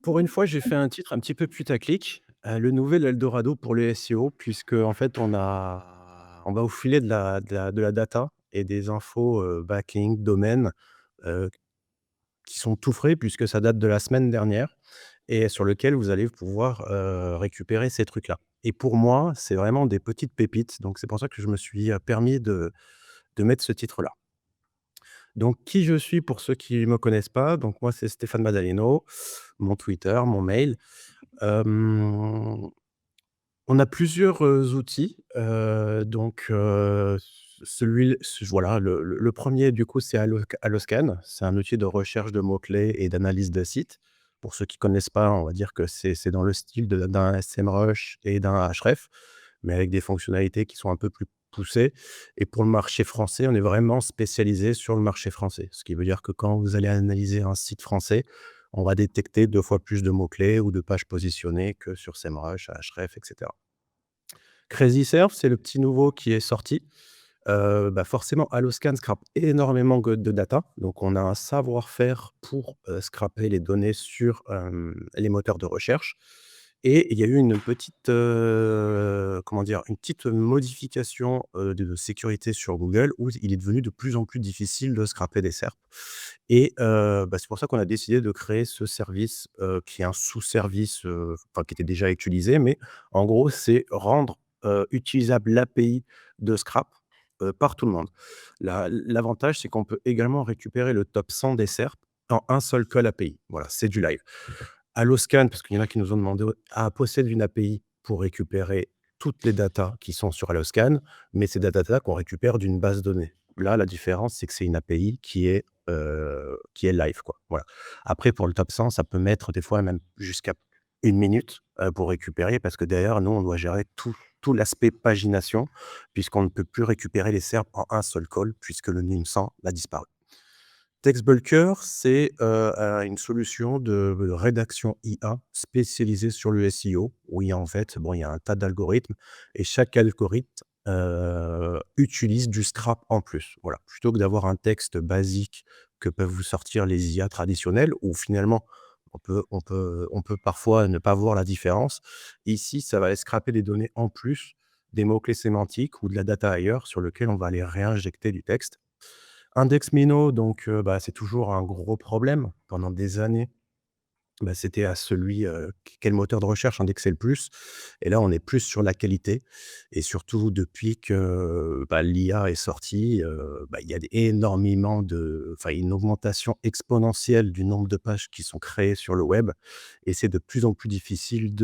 Pour une fois, j'ai fait un titre un petit peu putaclic, le nouvel eldorado pour le SEO puisque en fait, on va au filet de la data et des infos, backlink, domaine, heu, qui sont tout frais puisque ça date de la semaine dernière et sur lequel vous allez pouvoir, récupérer ces trucs-là et pour moi, c'est vraiment des petites pépites, donc c'est pour ça que je me suis, permis de mettre ce titre-là. Donc qui je suis pour ceux qui ne me connaissent pas? Donc moi, c'est Stéphane Madaleno, mon Twitter, mon mail. Hem, on a plusieurs, outils, donc celui ce voilà, le 1 du coup, c'est Alloscan. C'est un outil de recherche de mots-clés et d'analyse de sites. Pour ceux qui connaissent pas, on va dire que c'est dans le style d'un SEMrush et d'un Ahrefs, mais avec des fonctionnalités qui sont un peu plus poussées et pour le marché français, on est vraiment spécialisé sur le marché français. Ce qui veut dire que quand vous allez analyser un site français, on va détecter 2 fois plus de mots-clés ou de pages positionnées que sur SEMrush, Ahrefs et cetera. CrazyServe, c'est le petit nouveau qui est sorti. Forcément, Alloscan scrape énormément de data, donc on a un savoir-faire pour, scraper les données sur, les moteurs de recherche et il y a eu une petite, comment dire? Une petite modification, de sécurité sur Google où il est devenu de plus en plus difficile de scraper des SERPs et c'est pour ça qu'on a décidé de créer ce service, qui est un sous-service, enfin qui était déjà utilisé, mais en gros, c'est rendre, utilisable l'API de scrap par tout le monde. L'avantage, c'est qu'on peut également récupérer le top 100 des SERP en un seul call API. Voilà, c'est du live. Alloscan, parce qu'il y en a qui nous ont demandé, possède une API pour récupérer toutes les datas qui sont sur Alloscan, mais c'est des datas qu'on récupère d'une base de données. Là, la différence, c'est que c'est une API qui est live, quoi. Voilà. Après, pour le top 100, ça peut mettre des fois même jusqu'à 1 minute pour récupérer, parce que derrière, nous, on doit gérer tout l'aspect pagination, puisqu'on ne peut plus récupérer les SERP en un seul call, puisque le NIM100 a disparu. TextBulker, c'est, une solution de rédaction IA spécialisée sur le SEO, où il y a en fait, bon, il y a un tas d'algorithmes et chaque algorithme, utilise du scrap en plus. Voilà, plutôt que d'avoir un texte basique que peuvent vous sortir les IA traditionnelles où finalement on peut parfois ne pas voir la différence. Ici, ça va aller scraper des données en plus, des mots-clés sémantiques ou de la data ailleurs sur lequel on va aller réinjecter du texte. Index donc c'est toujours un gros problème. Pendant des années, c'était à celui, quel moteur de recherche indexait le plus et là, on est plus sur la qualité et surtout depuis que, l'IA est sortie, il y a énormément une augmentation exponentielle du nombre de pages qui sont créées sur le web et c'est de plus en plus difficile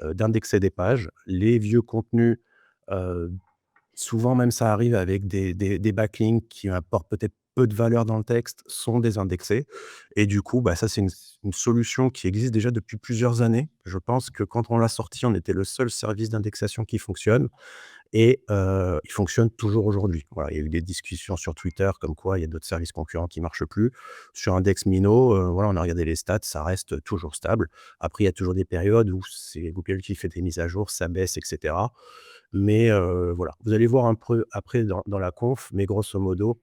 d'indexer des pages. Les vieux contenus, heu souvent même ça arrive avec des backlinks qui apportent peut-être peu de valeur dans le texte, sont désindexés et du coup, ça c'est une solution qui existe déjà depuis plusieurs années. Je pense que quand on l'a sorti, on était le seul service d'indexation qui fonctionne et il fonctionne toujours aujourd'hui. Voilà, il y a eu des discussions sur Twitter comme quoi il y a d'autres services concurrents qui marchent plus. Sur Index.Mino, voilà, on a regardé les stats, ça reste toujours stable. Après, il y a toujours des périodes où c'est Google qui fait des mises à jour, ça baisse et cetera. Mais voilà, vous allez voir un peu après dans la conf, mais grosso modo,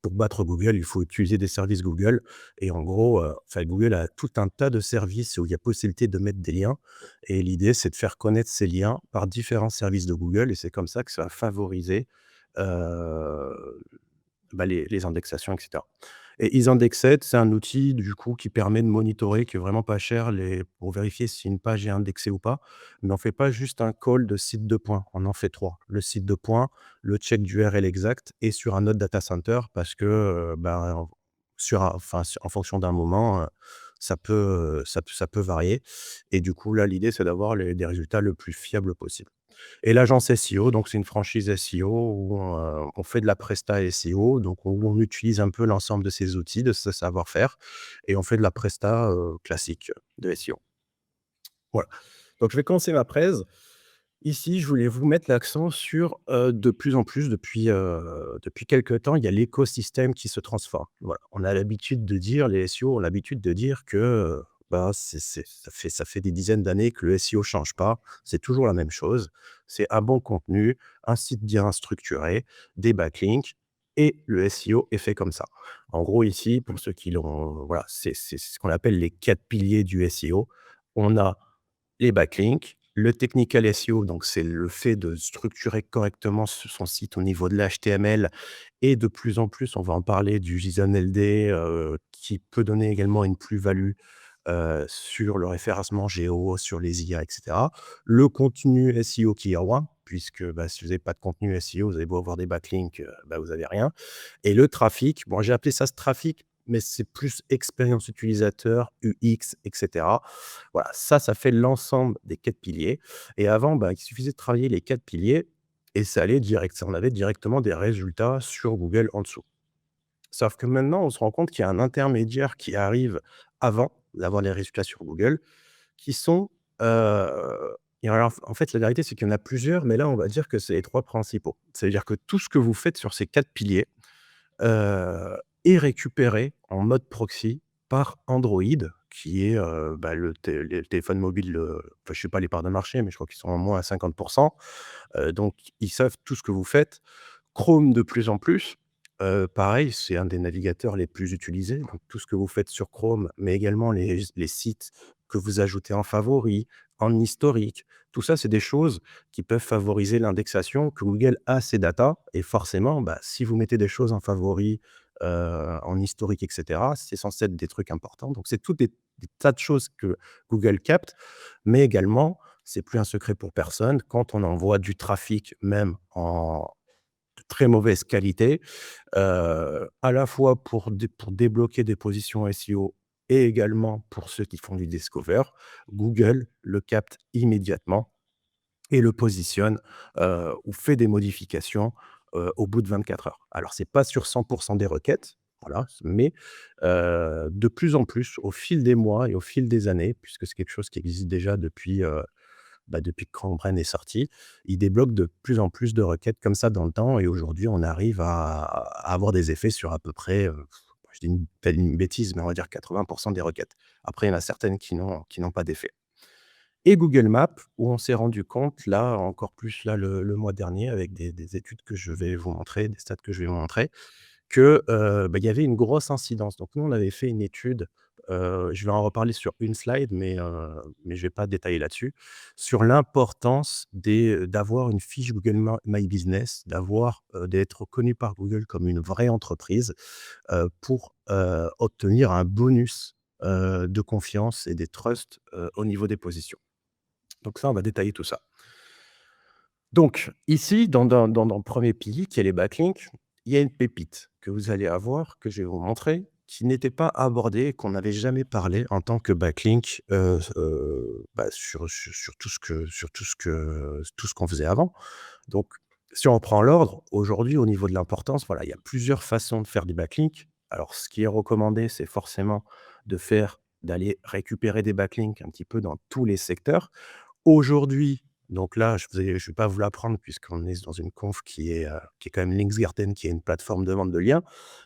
pour battre Google, il faut utiliser des services Google et en gros, Google a tout un tas de services où il y a possibilité de mettre des liens et l'idée, c'est de faire connaître ces liens par différents services de Google et c'est comme ça que ça va favoriser, heu, les indexations et cetera. Et EasIndexed, c'est un outil du coup qui permet de monitorer, qui est vraiment pas cher pour vérifier si une page est indexée ou pas. Mais on fait pas juste un call de site de points, on en fait 3. Le site de points, le check d'URL exact et sur un autre data center parce que, en fonction d'un moment, ça peut varier et du coup là, l'idée c'est d'avoir les des résultats le plus fiables possible. Et l'agence SEO, donc c'est une franchise SEO où on fait de la presta SEO, donc on utilise un peu l'ensemble de ces outils, de ce savoir-faire et on fait de la presta, classique de SEO. Voilà. Donc je vais commencer ma presse. Ici, je voulais vous mettre l'accent sur, de plus en plus depuis quelque temps, il y a l'écosystème qui se transforme. Voilà. On a l'habitude de dire les SEO ont l'habitude de dire que, c'est ça fait des dizaines d'années que le SEO change pas. C'est toujours la même chose. C'est un bon contenu, un site bien structuré, des backlinks. et le SEO est fait comme ça. En gros, ici, pour ceux qui l'ont voilà, c'est ce qu'on appelle les 4 piliers du SEO. On a les backlinks, le technical SEO, donc c'est le fait de structurer correctement son site au niveau de l'HTML et de plus en plus, on va en parler du JSON LD, qui peut donner également une plus-value, sur le référencement géo, sur les IA et cetera. Le contenu SEO qui est roi, puisque, bah, si vous n'avez pas de contenu SEO, vous avez beau avoir des backlinks, bah, vous avez rien et le trafic, bon, j'ai appelé ça ce trafic, mais c'est plus expérience utilisateur, UX et cetera. Voilà, ça fait l'ensemble des 4 piliers et avant, bah, il suffisait de travailler les 4 piliers et ça on avait directement des résultats sur Google en dessous. Sauf que maintenant, on se rend compte qu'il y a un intermédiaire qui arrive avant d'avoir les résultats sur Google, qui sont, et alors, en fait, la vérité, c'est qu'il y en a plusieurs, mais là, on va dire que c'est les 3 principaux. C'est-à-dire que tout ce que vous faites sur ces 4 piliers, heu, est récupéré en mode proxy par Android, qui est, bah, le téléphone mobile, enfin, je sais pas les parts de marché, mais je crois qu'ils sont au moins à 50. Donc ils savent tout ce que vous faites. Chrome de plus en plus, pareil, c'est un des navigateurs les plus utilisés, donc tout ce que vous faites sur Chrome, mais également les sites que vous ajoutez en favoris, en historique, tout ça, c'est des choses qui peuvent favoriser l'indexation, que Google a ces datas et forcément, bah, si vous mettez des choses en favoris, en historique et cetera, c'est censé être des trucs importants, donc c'est tout des tas de choses que Google capte, mais également, c'est plus un secret pour personne, quand on envoie du trafic, même en de très mauvaise qualité, à la fois pour débloquer des positions SEO et également pour ceux qui font du discover, Google le capte immédiatement et le positionne, ou fait des modifications, au bout de 24 heures. Alors c'est pas sur 100 des requêtes, voilà, mais de plus en plus, au fil des mois et au fil des années, puisque c'est quelque chose qui existe déjà depuis, bah, depuis que Cambrai est sorti, il débloque de plus en plus de requêtes comme ça dans le temps et aujourd'hui, on arrive à avoir des effets sur à peu près, je dis peut-être une bêtise, mais on va dire 80 des requêtes. Après, il y en a certaines qui n'ont pas d'effet et Google Maps où on s'est rendu compte là, encore plus là, le mois dernier avec des études que je vais vous montrer, des stats que je vais vous montrer, que, bah, il y avait une grosse incidence. Donc nous, on avait fait une étude, je vais en reparler sur une slide, mais je vais pas détailler là-dessus, sur l'importance d'avoir une fiche Google My Business, d'être connu par Google comme une vraie entreprise, pour, obtenir un bonus, de confiance et des trusts, au niveau des positions. Donc ça, on va détailler tout ça. Donc ici, dans le 1er pilier qui est les backlinks, il y a une pépite que vous allez avoir, que je vais vous montrer, qui n'était pas abordée, qu'on n'avait jamais parlé en tant que backlink, bah, sur tout ce qu'on faisait avant. Donc si on reprend l'ordre, aujourd'hui, au niveau de l'importance, voilà, il y a plusieurs façons de faire du backlink. Alors ce qui est recommandé, c'est forcément d'aller récupérer des backlinks un petit peu dans tous les secteurs. Aujourd'hui, donc là, je vais pas vous l'apprendre puisqu'on est dans une conf qui est quand même Linksgarten, qui est une plateforme de vente de liens.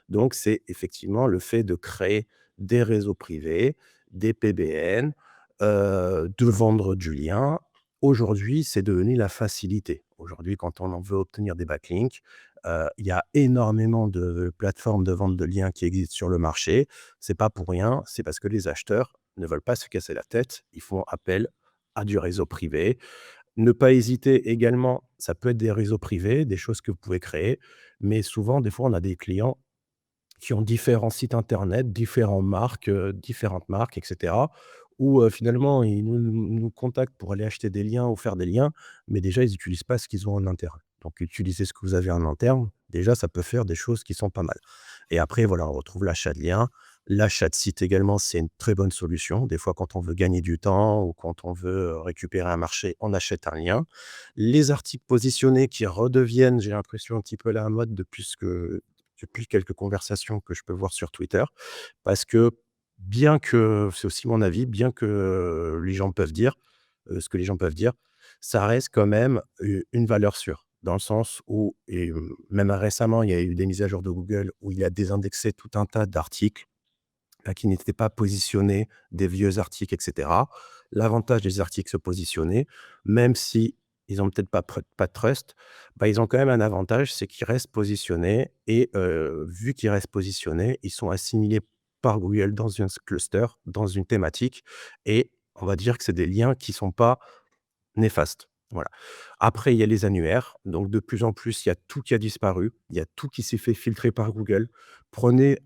Donc c'est effectivement le fait de créer des réseaux privés, des PBN, de vendre du lien. Aujourd'hui, c'est devenu la facilité. Aujourd'hui, quand on en veut obtenir des backlinks, il y a énormément de plateformes de vente de liens qui existent sur le marché. C'est pas pour rien, c'est parce que les acheteurs ne veulent pas se casser la tête. Ils font appel à du réseau privé. Ne pas hésiter également, ça peut être des réseaux privés, des choses que vous pouvez créer, mais souvent, des fois, on a des clients qui ont différents sites internet, différentes marques et cetera, où, finalement, ils nous contactent pour aller acheter des liens ou faire des liens, mais déjà, ils n'utilisent pas ce qu'ils ont en interne. Donc utilisez ce que vous avez en interne, déjà, ça peut faire des choses qui sont pas mal et après, voilà, on retrouve l'achat de liens. L'achat de sites également, c'est une très bonne solution. Des fois, quand on veut gagner du temps ou quand on veut, récupérer un marché, on achète un lien. Les articles positionnés qui redeviennent, j'ai l'impression, un petit peu la mode depuis quelques conversations que je peux voir sur Twitter. Parce que bien que c'est aussi mon avis, bien que les gens peuvent dire, ce que les gens peuvent dire, ça reste quand même une valeur sûre. Dans le sens où même récemment, il y a eu des mises à jour de Google où il a désindexé tout un tas d'articles, qui n'étaient pas positionnés, des vieux articles et cetera. L'avantage des articles se positionner, même si ils ont peut-être pas de trust, bah, ils ont quand même un avantage, c'est qu'ils restent positionnés et vu qu'ils restent positionnés, ils sont assimilés par Google dans un cluster, dans une thématique et on va dire que c'est des liens qui sont pas néfastes. Voilà. Après, il y a les annuaires, donc de plus en plus, il y a tout qui a disparu, il y a tout qui s'est fait filtrer par Google. Prenez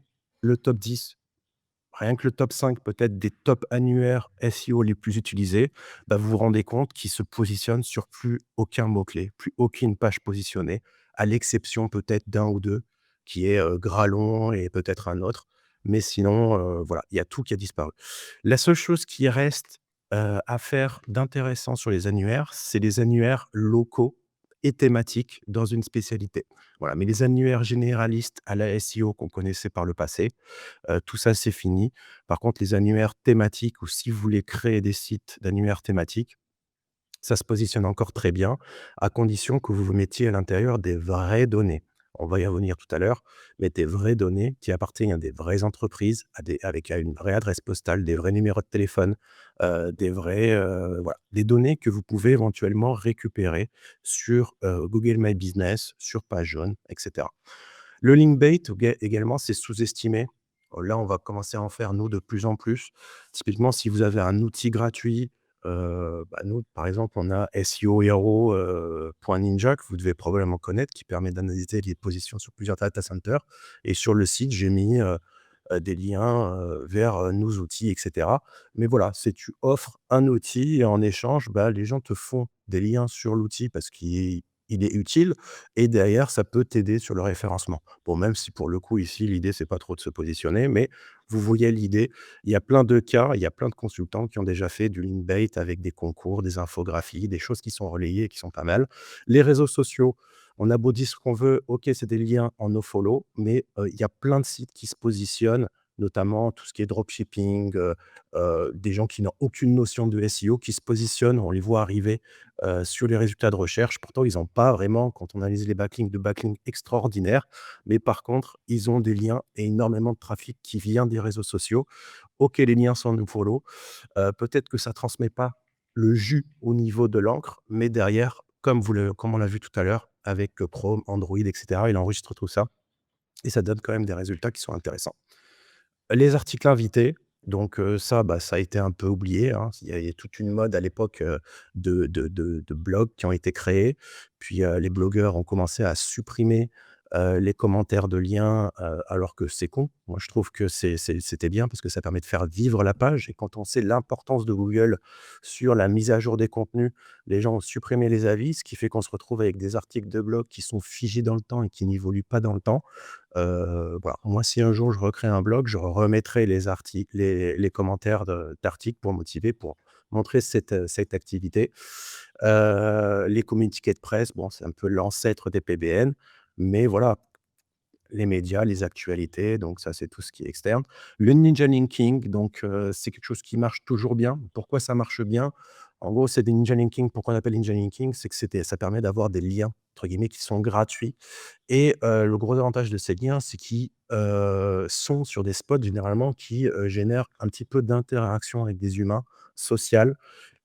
le top 10. Rien que le top 5 peut-être des top annuaires SEO les plus utilisés, bah, vous vous rendez compte qu'ils se positionnent sur plus aucun mot-clé, plus aucune page positionnée, à l'exception peut-être d'un ou 2 qui est, Gralon et peut-être un autre. Mais sinon, voilà, il y a tout qui a disparu. La seule chose qui reste, à faire d'intéressant sur les annuaires, c'est les annuaires locaux et thématiques dans une spécialité. Voilà, mais les annuaires généralistes à la SEO qu'on connaissait par le passé, tout ça, c'est fini. Par contre, les annuaires thématiques ou si vous voulez créer des sites d'annuaires thématiques, ça se positionne encore très bien, à condition que vous vous mettiez à l'intérieur des vraies données. On va y revenir tout à l'heure, mais des vraies données qui appartiennent à des vraies entreprises, à une vraie adresse postale, des vrais numéros de téléphone, des vrais, voilà, des données que vous pouvez éventuellement récupérer sur, Google My Business, sur Page Jaune, et cetera. Le linkbait également, c'est sous-estimé. Là, on va commencer à en faire, nous, de plus en plus. Typiquement, si vous avez un outil gratuit, bah, nous, par exemple, on a SEO Hero, .ninja que vous devez probablement connaître, qui permet d'analyser les positions sur plusieurs data centers et sur le site, j'ai mis, des liens, vers, nos outils et cetera. Mais voilà, c'est tu offres un outil et en échange, bah, les gens te font des liens sur l'outil parce qu'il est utile et derrière ça peut t'aider sur le référencement. Bon, même si pour le coup ici l'idée c'est pas trop de se positionner, mais vous voyez l'idée. Il y a plein de cas, il y a plein de consultants qui ont déjà fait du linkbait avec des concours, des infographies, des choses qui sont relayées et qui sont pas mal. Les réseaux sociaux, on a beau dire ce qu'on veut, OK, c'est des liens en nofollow, mais il y a plein de sites qui se positionnent, notamment tout ce qui est dropshipping, des gens qui n'ont aucune notion de SEO, qui se positionnent, on les voit arriver, sur les résultats de recherche. Pourtant, ils ont pas vraiment, quand on analyse les backlinks, de backlinks extraordinaires, mais par contre, ils ont des liens et énormément de trafic qui vient des réseaux sociaux. OK, les liens sont nofollow, peut-être que ça transmet pas le jus au niveau de l'encre, mais derrière, comme on l'a vu tout à l'heure avec, Chrome, Android et cetera, il enregistre tout ça et ça donne quand même des résultats qui sont intéressants. Les articles invités, donc ça, bah, ça a été un peu oublié, hein. Il y a toute une mode à l'époque, de blogs qui ont été créés. Puis, les blogueurs ont commencé à supprimer, les commentaires de liens, alors que c'est con. Moi, je trouve que c'était bien parce que ça permet de faire vivre la page et quand on sait l'importance de Google sur la mise à jour des contenus, les gens ont supprimé les avis, ce qui fait qu'on se retrouve avec des articles de blog qui sont figés dans le temps et qui n'évoluent pas dans le temps. Voilà, moi, si un jour je recrée un blog, je remettrai les commentaires d'articles pour motiver, pour montrer cette activité. Les communiqués de presse, bon, c'est un peu l'ancêtre des PBN, mais voilà, les médias, les actualités, donc ça, c'est tout ce qui est externe. Le ninja linking, donc c'est quelque chose qui marche toujours bien. Pourquoi ça marche bien? En gros, c'est des ninja linking. Pourquoi on appelle ninja linking? C'est que ça permet d'avoir des liens, entre guillemets, qui sont gratuits et le gros avantage de ces liens, c'est qu'ils, sont sur des spots généralement qui, génèrent un petit peu d'interaction avec des humains, sociales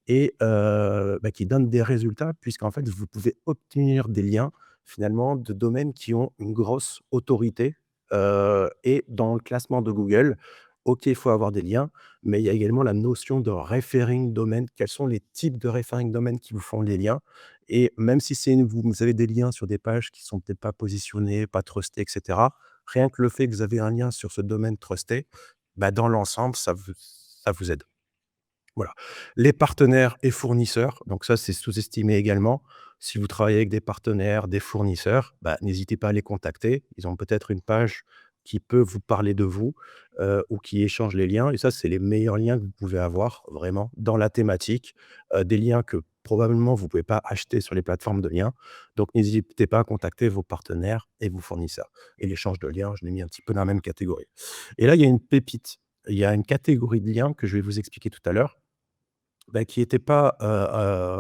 et bah, qui donne des résultats puisqu'en fait, vous pouvez obtenir des liens finalement de domaines qui ont une grosse autorité, et dans le classement de Google, OK, il faut avoir des liens, mais il y a également la notion de referring domain. Quels sont les types de referring domain qui vous font des liens? Et même si vous avez des liens sur des pages qui sont peut-être pas positionnées, pas trustées et cetera, rien que le fait que vous avez un lien sur ce domaine trusté, bah, dans l'ensemble, ça vous aide. Voilà. Les partenaires et fournisseurs, donc ça, c'est sous-estimé également. Si vous travaillez avec des partenaires, des fournisseurs, bah, n'hésitez pas à les contacter. Ils ont peut-être une page qui peut vous parler de vous, ou qui échange les liens et ça, c'est les meilleurs liens que vous pouvez avoir vraiment dans la thématique, des liens que probablement vous ne pouvez pas acheter sur les plateformes de liens. Donc n'hésitez pas à contacter vos partenaires et vos fournisseurs et l'échange de liens, je l'ai mis un petit peu dans la même catégorie et là, il y a une pépite. Il y a une catégorie de liens que je vais vous expliquer tout à l'heure bah, qui était pas,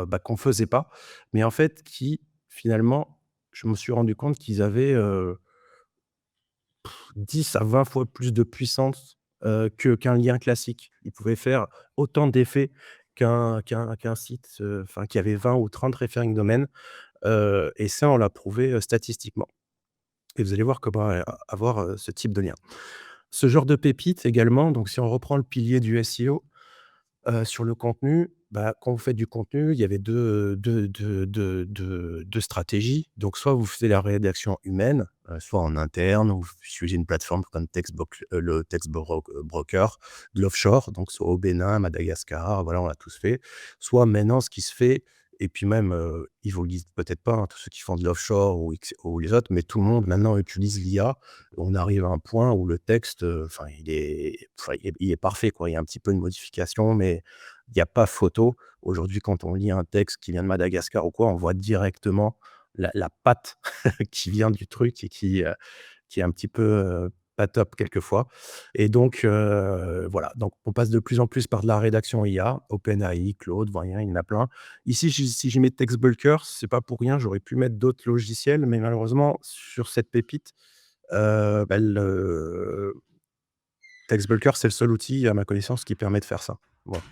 bah, qu'on faisait pas, mais en fait qui finalement, je me suis rendu compte qu'ils avaient, 10 à 20 fois plus de puissance, qu'un lien classique. Ils pouvaient faire autant d'effets qu'un site, enfin qui avait 20 ou 30 referring domaines, et ça on l'a prouvé, statistiquement et vous allez voir comment, avoir, ce type de lien. Ce genre de pépite également, donc si on reprend le pilier du SEO, sur le contenu, bah, quand vous faites du contenu, il y avait deux stratégies. Donc soit vous faisiez la rédaction humaine, soit en interne ou vous utilisez une plateforme comme le Broker, de l'offshore, donc soit au Bénin, Madagascar, voilà, on l'a tous fait. Soit maintenant ce qui se fait et puis même, ils vous le disent peut-être pas, hein, tous ceux qui font de l'offshore ou les autres, mais tout le monde maintenant utilise l'IA. On arrive à un point où le texte, enfin il est parfait quoi. Il y a un petit peu de modification, mais il y a pas photo. Aujourd'hui, quand on lit un texte qui vient de Madagascar ou quoi, on voit directement la patte qui vient du truc et qui est un petit peu, pas top quelquefois et donc voilà, donc on passe de plus en plus par de la rédaction IA, OpenAI, Claude, voyons, il y en a plein. Ici, si j'y mets TextBulker, c'est pas pour rien, j'aurais pu mettre d'autres logiciels, mais malheureusement sur cette pépite, bah, le TextBulker, c'est le seul outil à ma connaissance qui permet de faire ça. Voilà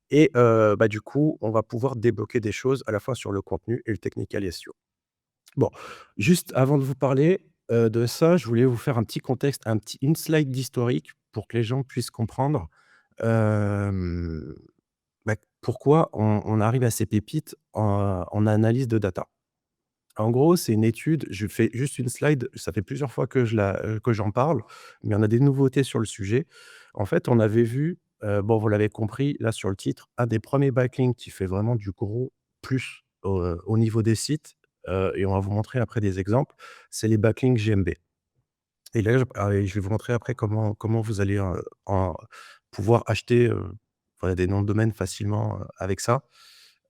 et bah, du coup, on va pouvoir débloquer des choses à la fois sur le contenu et le technical SEO. Bon, juste avant de vous parler, de ça, je voulais vous faire un petit contexte, une slide d'historique pour que les gens puissent comprendre, hem, bah, pourquoi on arrive à ces pépites en analyse de data. En gros, c'est une étude, je fais juste une slide, ça fait plusieurs fois que j'en parle, mais on a des nouveautés sur le sujet. En fait, on avait vu, bon, vous l'avez compris, là, sur le titre, un des premiers backlinks qui fait vraiment du gros plus au niveau des sites, et on va vous montrer après des exemples, c'est les backlinks GMB et là, et je vais vous montrer après comment vous allez, en pouvoir acheter, voilà, des noms de domaine facilement, avec ça.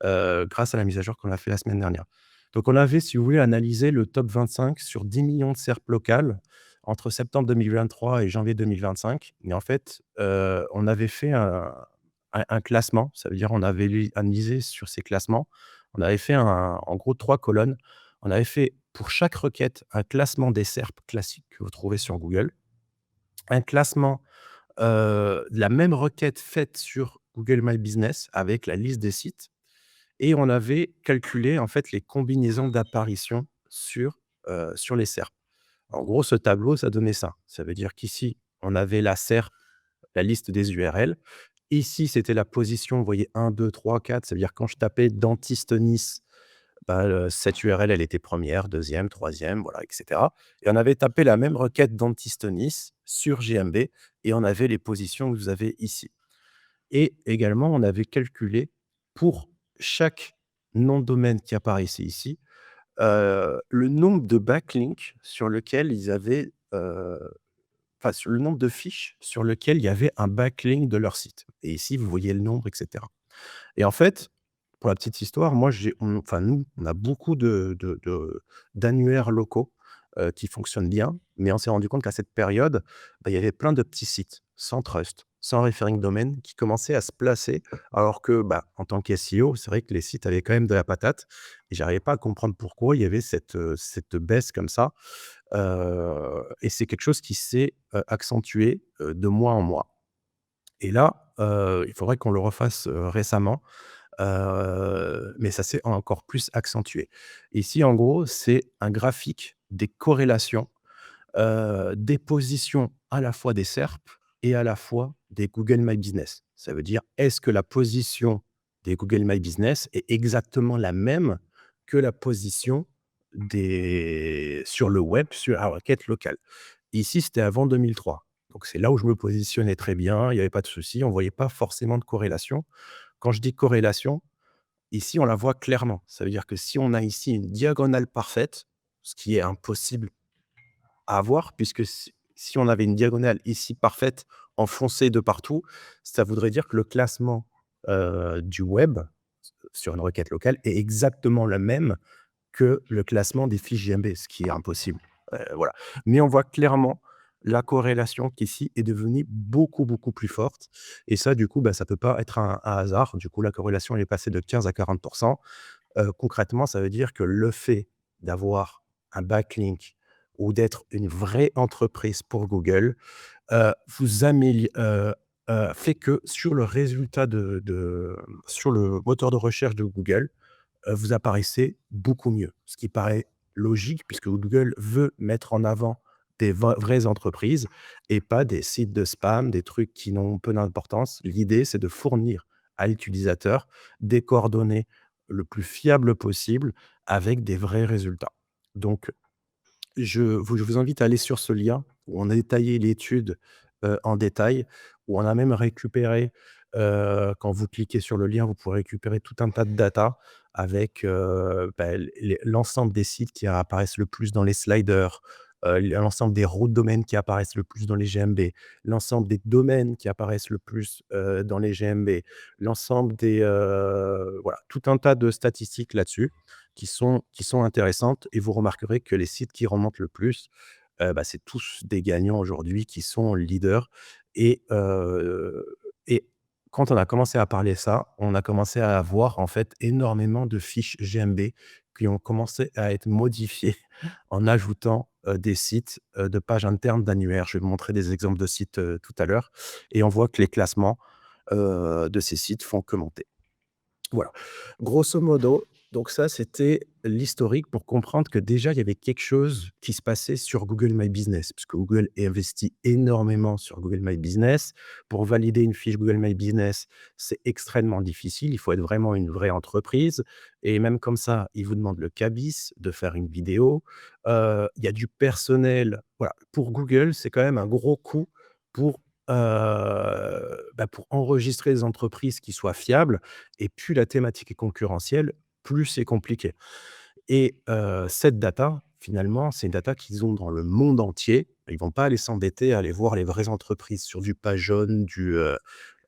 Grâce à la mise à jour qu'on a fait la semaine dernière. Donc on avait, si vous voulez, analysé le top 25 sur 10 millions de SERP locales entre septembre 2023 et janvier 2025 et en fait, on avait fait un classement. Ça veut dire on avait analysé sur ces classements. On avait fait en gros 3 colonnes. On avait fait pour chaque requête un classement des SERP classiques que vous trouvez sur Google, un classement, de la même requête faite sur Google My Business avec la liste des sites et on avait calculé, en fait, les combinaisons d'apparitions sur les SERP. En gros, ce tableau, ça donnait ça. Ça veut dire qu'ici, on avait la SERP, la liste des URL. Ici, c'était la position, vous voyez 1, 2, 3, 4. Ça veut dire quand je tapais dentiste Nice, bah, cette URL, elle était première, deuxième, troisième, voilà, et cetera et on avait tapé la même requête dentiste Nice sur GMB et on avait les positions que vous avez ici. Et également, on avait calculé pour chaque nom de domaine qui apparaissait ici, le nombre de backlinks sur lequel ils avaient, enfin, sur le nombre de fiches sur lequel il y avait un backlink de leur site. Et ici, vous voyez le nombre, et cetera. Et en fait, pour la petite histoire, moi, enfin, nous, on a beaucoup d'annuaires locaux, qui fonctionnent bien, mais on s'est rendu compte qu'à cette période, bah, il y avait plein de petits sites, sans trust, sans referring domain, qui commençaient à se placer, alors que, bah, en tant qu'SEO, c'est vrai que les sites avaient quand même de la patate et j'arrivais pas à comprendre pourquoi il y avait cette baisse comme ça, et c'est quelque chose qui s'est, accentué, de mois en mois et là, il faudrait qu'on le refasse, récemment. Mais ça s'est encore plus accentué. Ici, en gros, c'est un graphique des corrélations, des positions à la fois des SERP et à la fois des Google My Business. Ça veut dire, est-ce que la position des Google My Business est exactement la même que la position sur le web, sur la requête locale? Ici, c'était avant 2003. Donc c'est là où je me positionnais très bien, il y avait pas de souci, on voyait pas forcément de corrélation. Quand je dis corrélation, ici, on la voit clairement. Ça veut dire que si on a ici une diagonale parfaite, ce qui est impossible à avoir, puisque si on avait une diagonale ici parfaite, enfoncée de partout, ça voudrait dire que le classement, du web, sur une requête locale, est exactement le même que le classement des fiches GMB, ce qui est impossible. Voilà. Mais on voit clairement la corrélation qui ici est devenue beaucoup, beaucoup plus forte et ça, du coup, bah, ça peut pas être un hasard. Du coup, la corrélation, elle est passée de 15 à 40. Concrètement, ça veut dire que le fait d'avoir un backlink ou d'être une vraie entreprise pour Google, vous améliore. fait que sur le résultat sur le moteur de recherche de Google, vous apparaissez beaucoup mieux. Ce qui paraît logique puisque Google veut mettre en avant des vraies entreprises et pas des sites de spam, des trucs qui n'ont peu d'importance. L'idée, c'est de fournir à l'utilisateur des coordonnées le plus fiables possible avec des vrais résultats. Donc je vous invite à aller sur ce lien où on a détaillé l'étude, en détail, où on a même récupéré, quand vous cliquez sur le lien, vous pourrez récupérer tout un tas de data avec, l'ensemble des sites qui apparaissent le plus dans les sliders, l'ensemble des routes domaines qui apparaissent le plus dans les GMB, l'ensemble des domaines qui apparaissent le plus, dans les GMB, l'ensemble des, voilà, tout un tas de statistiques là-dessus qui sont intéressantes et vous remarquerez que les sites qui remontent le plus, c'est tous des gagnants aujourd'hui qui sont leaders et quand on a commencé à parler ça, on a commencé à avoir en fait énormément de fiches GMB qui ont commencé à être modifiées en ajoutant, des sites, de pages internes d'annuaires. Je vais vous montrer des exemples de sites, tout à l'heure et on voit que les classements, de ces sites font que monter. Voilà. Grosso modo, donc ça, c'était l'historique pour comprendre que déjà, il y avait quelque chose qui se passait sur Google My Business, puisque Google investit énormément sur Google My Business. Pour valider une fiche Google My Business, c'est extrêmement difficile. Il faut être vraiment une vraie entreprise. Et même comme ça, ils vous demandent le cabis de faire une vidéo. Il y a du personnel. Voilà. Pour Google, c'est quand même un gros coût pour, pour enregistrer des entreprises qui soient fiables et plus la thématique est concurrentielle, plus c'est compliqué et cette data, finalement, c'est une data qu'ils ont dans le monde entier. Ils vont pas aller s'embêter à aller voir les vraies entreprises sur du PageOne, de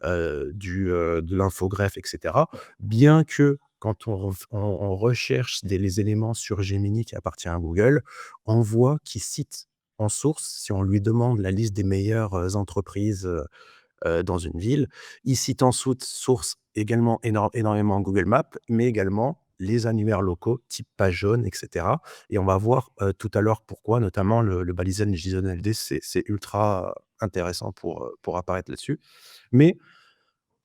l'infogreffe et cetera. Bien que quand on recherche les éléments sur Gemini qui appartient à Google, on voit qu'ils citent en source, si on lui demande la liste des meilleures, entreprises, dans une ville. Il cite en source également énormément Google Maps, mais également les annuaires locaux type page jaune et cetera et on va voir, tout à l'heure pourquoi, notamment le balisage JSON-LD, c'est ultra intéressant pour apparaître là-dessus. Mais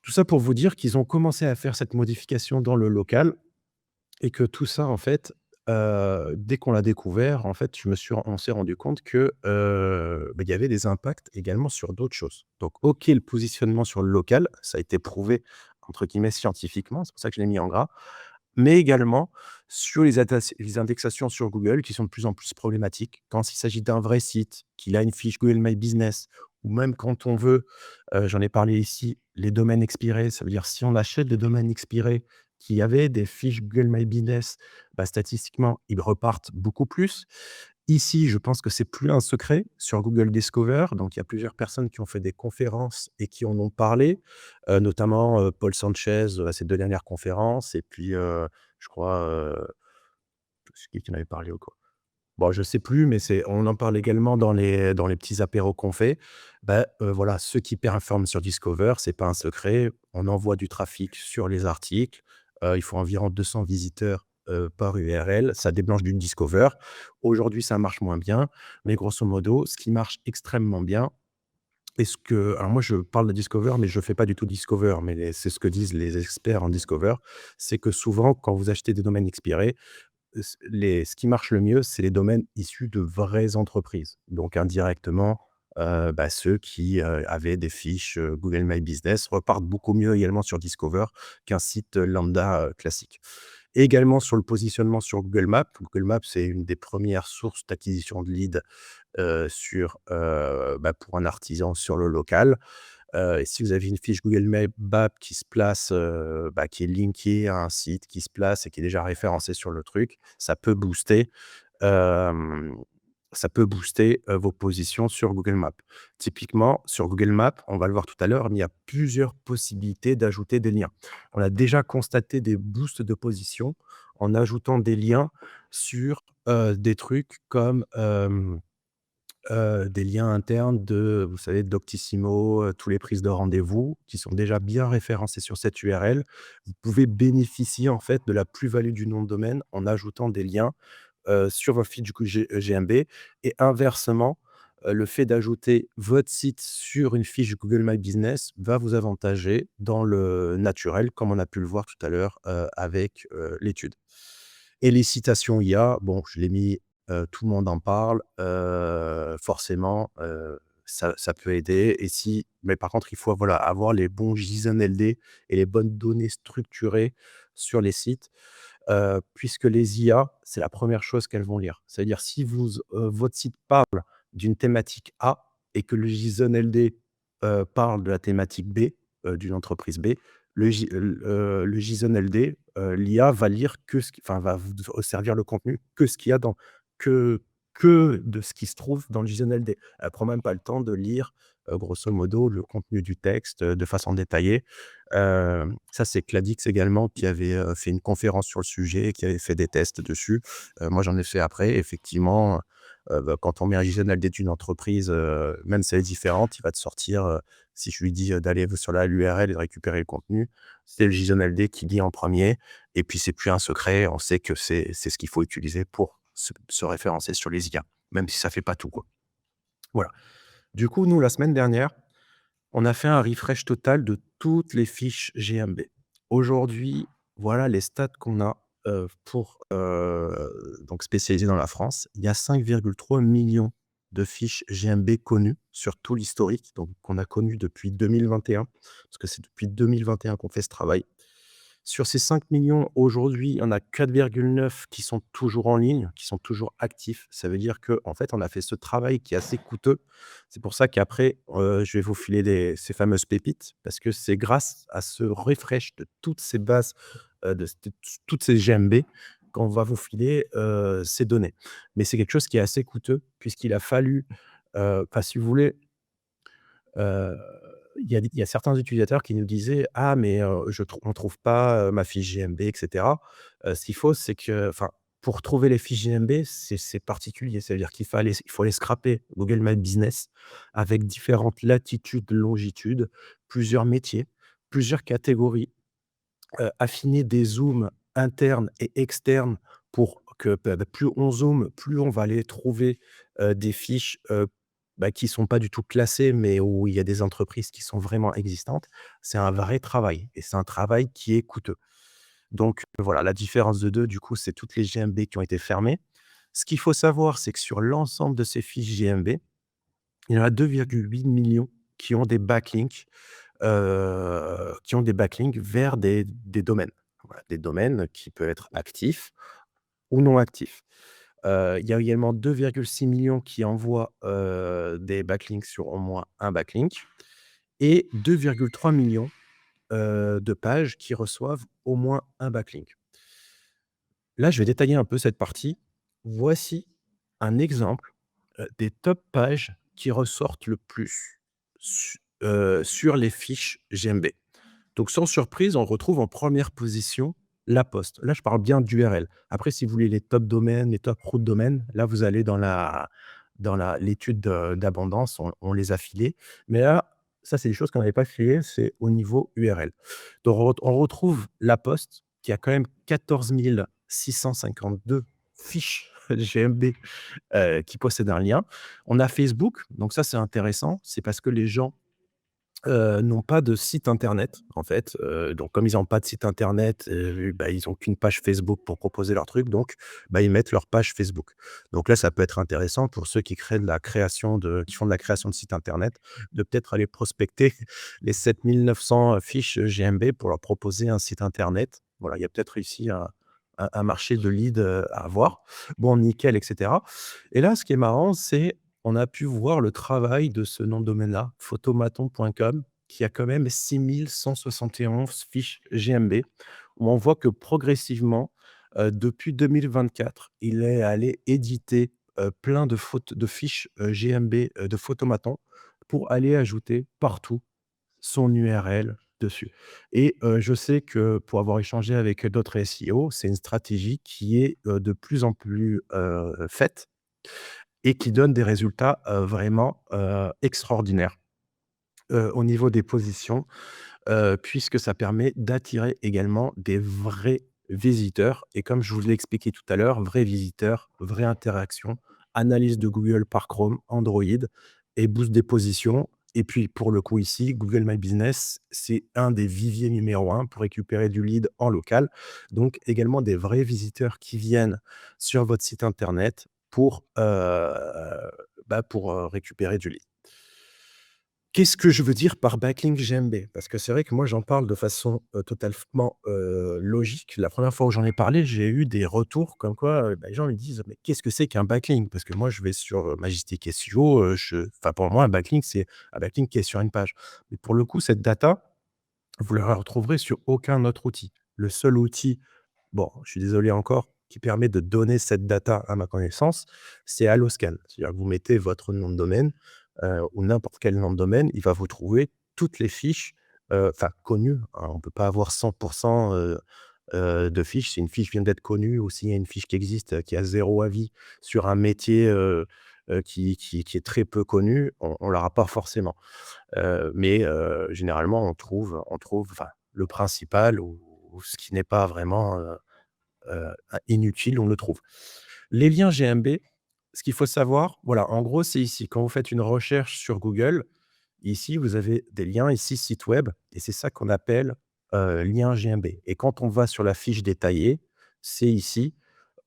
tout ça pour vous dire qu'ils ont commencé à faire cette modification dans le local et que tout ça, en fait, dès qu'on l'a découvert, en fait, on s'est rendu compte que, il y avait des impacts également sur d'autres choses. Donc OK, le positionnement sur le local, ça a été «prouvé» entre guillemets «scientifiquement», c'est pour ça que je l'ai mis en gras, mais également sur les indexations sur Google qui sont de plus en plus problématiques. Quand il s'agit d'un vrai site, qu'il a une fiche Google My Business ou même quand on veut, j'en ai parlé ici, les domaines expirés, ça veut dire si on achète des domaines expirés qui avaient des fiches Google My Business, statistiquement, ils repartent beaucoup plus. Ici, je pense que c'est plus un secret sur Google Discover, donc il y a plusieurs personnes qui ont fait des conférences et qui en ont parlé, notamment, Paul Sanchez, à ses 2 dernières conférences et puis, je crois, c'est qui en avait parlé ou quoi? Bon, je sais plus, mais on en parle également dans les petits apéros qu'on fait. Voilà, ceux qui performent sur Discover, c'est pas un secret. On envoie du trafic sur les articles. Il faut environ 200 visiteurs, par URL. Ça débranche du Discover. Aujourd'hui, ça marche moins bien, mais grosso modo, ce qui marche extrêmement bien alors moi, je parle de Discover, mais je fais pas du tout Discover, mais c'est ce que disent les experts en Discover. C'est que souvent, quand vous achetez des domaines expirés, ce qui marche le mieux, c'est les domaines issus de vraies entreprises. Donc indirectement, ceux qui, avaient des fiches, Google My Business repartent beaucoup mieux également sur Discover qu'un site, lambda, classique. Également sur le positionnement sur Google Maps. Google Maps, c'est une des premières sources d'acquisition de leads, pour un artisan sur le local. Et si vous avez une fiche Google Maps qui se place, qui est linkée à un site qui se place et qui est déjà référencé sur le truc, hem, ça peut booster, vos positions sur Google Maps. Typiquement, sur Google Maps, on va le voir tout à l'heure, mais il y a plusieurs possibilités d'ajouter des liens. On a déjà constaté des boosts de position en ajoutant des liens sur, des trucs comme, des liens internes de, vous savez, Doctissimo, tous les prises de rendez-vous qui sont déjà bien référencés sur cette URL. Vous pouvez bénéficier, en fait, de la plus-value du nom de domaine en ajoutant des liens, sur vos feeds du coup GMB et inversement, le fait d'ajouter votre site sur une fiche Google My Business va vous avantager dans le naturel, comme on a pu le voir tout à l'heure, avec, l'étude. Et les citations IA, bon, je l'ai mis, tout le monde en parle, forcément, ça peut aider et si mais par contre, il faut, voilà, avoir les bons JSON-LD et les bonnes données structurées sur les sites, puisque les IA, c'est la première chose qu'elles vont lire. C'est-à-dire si votre site parle d'une thématique A et que le JSON LD, parle de la thématique B, d'une entreprise B, le JSON LD, l'IA va lire que ce qui enfin va vous servir le contenu que ce qu'il y a dans que que de ce qui se trouve dans le JSON LD. Elle prend même pas le temps de lire, grosso modo le contenu du texte, de façon détaillée. Ça, c'est Cladix également qui avait, fait une conférence sur le sujet, qui avait fait des tests dessus. Moi, j'en ai fait après. Effectivement, bah, quand on met un JSON-LD d'une entreprise, même si elle est différente, il va te sortir, si je lui dis, d'aller sur la l'URL et de récupérer le contenu, c'est le JSON-LD qui lit en premier. Et puis c'est plus un secret, on sait que c'est ce qu'il faut utiliser pour se référencer sur les IA, même si ça fait pas tout, quoi. Voilà. Du coup, nous, la semaine dernière, on a fait un refresh total de toutes les fiches GMB. Aujourd'hui, voilà les stats qu'on a, pour, donc spécialisées dans la France. Il y a 5,3 millions de fiches GMB connues sur tout l'historique, donc qu'on a connu depuis 2021, parce que c'est depuis 2021 qu'on fait ce travail. Sur ces 5 millions aujourd'hui, il y en a 4,9 qui sont toujours en ligne, qui sont toujours actifs. Ça veut dire qu'en fait, on a fait ce travail qui est assez coûteux. C'est pour ça qu'après, je vais vous filer ces fameuses pépites parce que c'est grâce à ce refresh de toutes ces bases, de toutes ces GMB qu'on va vous filer, ces données. Mais c'est quelque chose qui est assez coûteux puisqu'il a fallu, enfin, si vous voulez, Heu, il y a certains utilisateurs qui nous disaient: «Ah mais, on trouve pas, ma fiche GMB» et cetera. Ce qu'il faut, c'est que enfin, pour trouver les fiches GMB, c'est particulier. Ça veut dire il faut aller scraper Google My Business avec différentes latitudes, longitudes, plusieurs métiers, plusieurs catégories, affiner des zooms internes et externes pour que, plus on zoome, plus on va aller trouver, des fiches, qui sont pas du tout classées, mais où il y a des entreprises qui sont vraiment existantes. C'est un vrai travail et c'est un travail qui est coûteux. Donc voilà, la différence de 2, du coup, c'est toutes les GMB qui ont été fermées. Ce qu'il faut savoir, c'est que sur l'ensemble de ces fiches GMB, il y en a 2,8 millions qui ont des backlinks vers des domaines. Voilà, des domaines qui peuvent être actifs ou non actifs. Il y a également 2,6 millions qui envoient, des backlinks sur au moins un backlink et 2,3 millions, de pages qui reçoivent au moins un backlink. Là, je vais détailler un peu cette partie. Voici un exemple, des top pages qui ressortent le plus sur les fiches GMB. Donc sans surprise, on retrouve en première position La Poste. Là, je parle bien d'URL. Après, si vous voulez les top domaines, les top routes domaines, là, vous allez dans l'étude d'abondance, on les a filés. Mais là, ça, c'est des choses qu'on n'avait pas filées, c'est au niveau URL. Donc on retrouve La Poste qui a quand même 14 652 fiches GMB, qui possèdent un lien. On a Facebook, donc ça, c'est intéressant. C'est parce que les gens n'ont pas de site internet, en fait, donc comme ils n'ont pas de site internet, ils ont qu'une page Facebook pour proposer leur truc, donc ils mettent leur page Facebook. Donc là, ça peut être intéressant pour ceux qui font de la création de sites internet, de peut-être aller prospecter les 7 900 fiches GMB pour leur proposer un site internet. Voilà, il y a peut-être ici un marché de leads, à avoir. Bon, nickel et cetera et là, ce qui est marrant, c'est on a pu voir le travail de ce nom de domaine-là, photomaton.com, qui a quand même 6 171 fiches GMB, où on voit que progressivement, depuis 2024, il est allé éditer, plein de fiches, GMB, de Photomaton pour aller ajouter partout son URL dessus et je sais que pour avoir échangé avec d'autres SEO, c'est une stratégie qui est, de plus en plus, faite et qui donne des résultats, vraiment, extraordinaires, au niveau des positions, puisque ça permet d'attirer également des vrais visiteurs et comme je vous l'ai expliqué tout à l'heure, vrais visiteurs, vraie interaction, analyse de Google par Chrome, Android et boost des positions. Et puis pour le coup ici, Google My Business, c'est un des viviers numéro un pour récupérer du lead en local. Donc également des vrais visiteurs qui viennent sur votre site internet pour récupérer du lead. Qu'est-ce que je veux dire par backlink GMB? Parce que c'est vrai que moi, j'en parle de façon, totalement, logique. La première fois où j'en ai parlé, j'ai eu des retours comme quoi, les gens me disent: «Mais qu'est-ce que c'est qu'un backlink?» Parce que moi, je vais sur, Majestic SEO, pour moi, un backlink, c'est un backlink qui est sur une page. Mais pour le coup, cette data, vous la retrouverez sur aucun autre outil. Le seul outil, bon, je suis désolé encore, qui permet de donner cette data à ma connaissance, c'est Alloscan. C'est-à-dire que vous mettez votre nom de domaine, ou n'importe quel nom de domaine, il va vous trouver toutes les fiches, enfin connues, hein. On ne peut pas avoir 100 de fiches. Si une fiche vient d'être connue ou s'il y a une fiche qui existe, qui a zéro avis sur un métier, qui est très peu connu, on l'aura pas forcément. Mais généralement on trouve enfin le principal ou ce qui n'est pas vraiment, inutile, on le trouve. Les liens GMB, ce qu'il faut savoir, voilà, en gros, c'est ici. Quand vous faites une recherche sur Google, ici, vous avez des liens, ici, site web et c'est ça qu'on appelle, lien GMB et quand on va sur la fiche détaillée, c'est ici,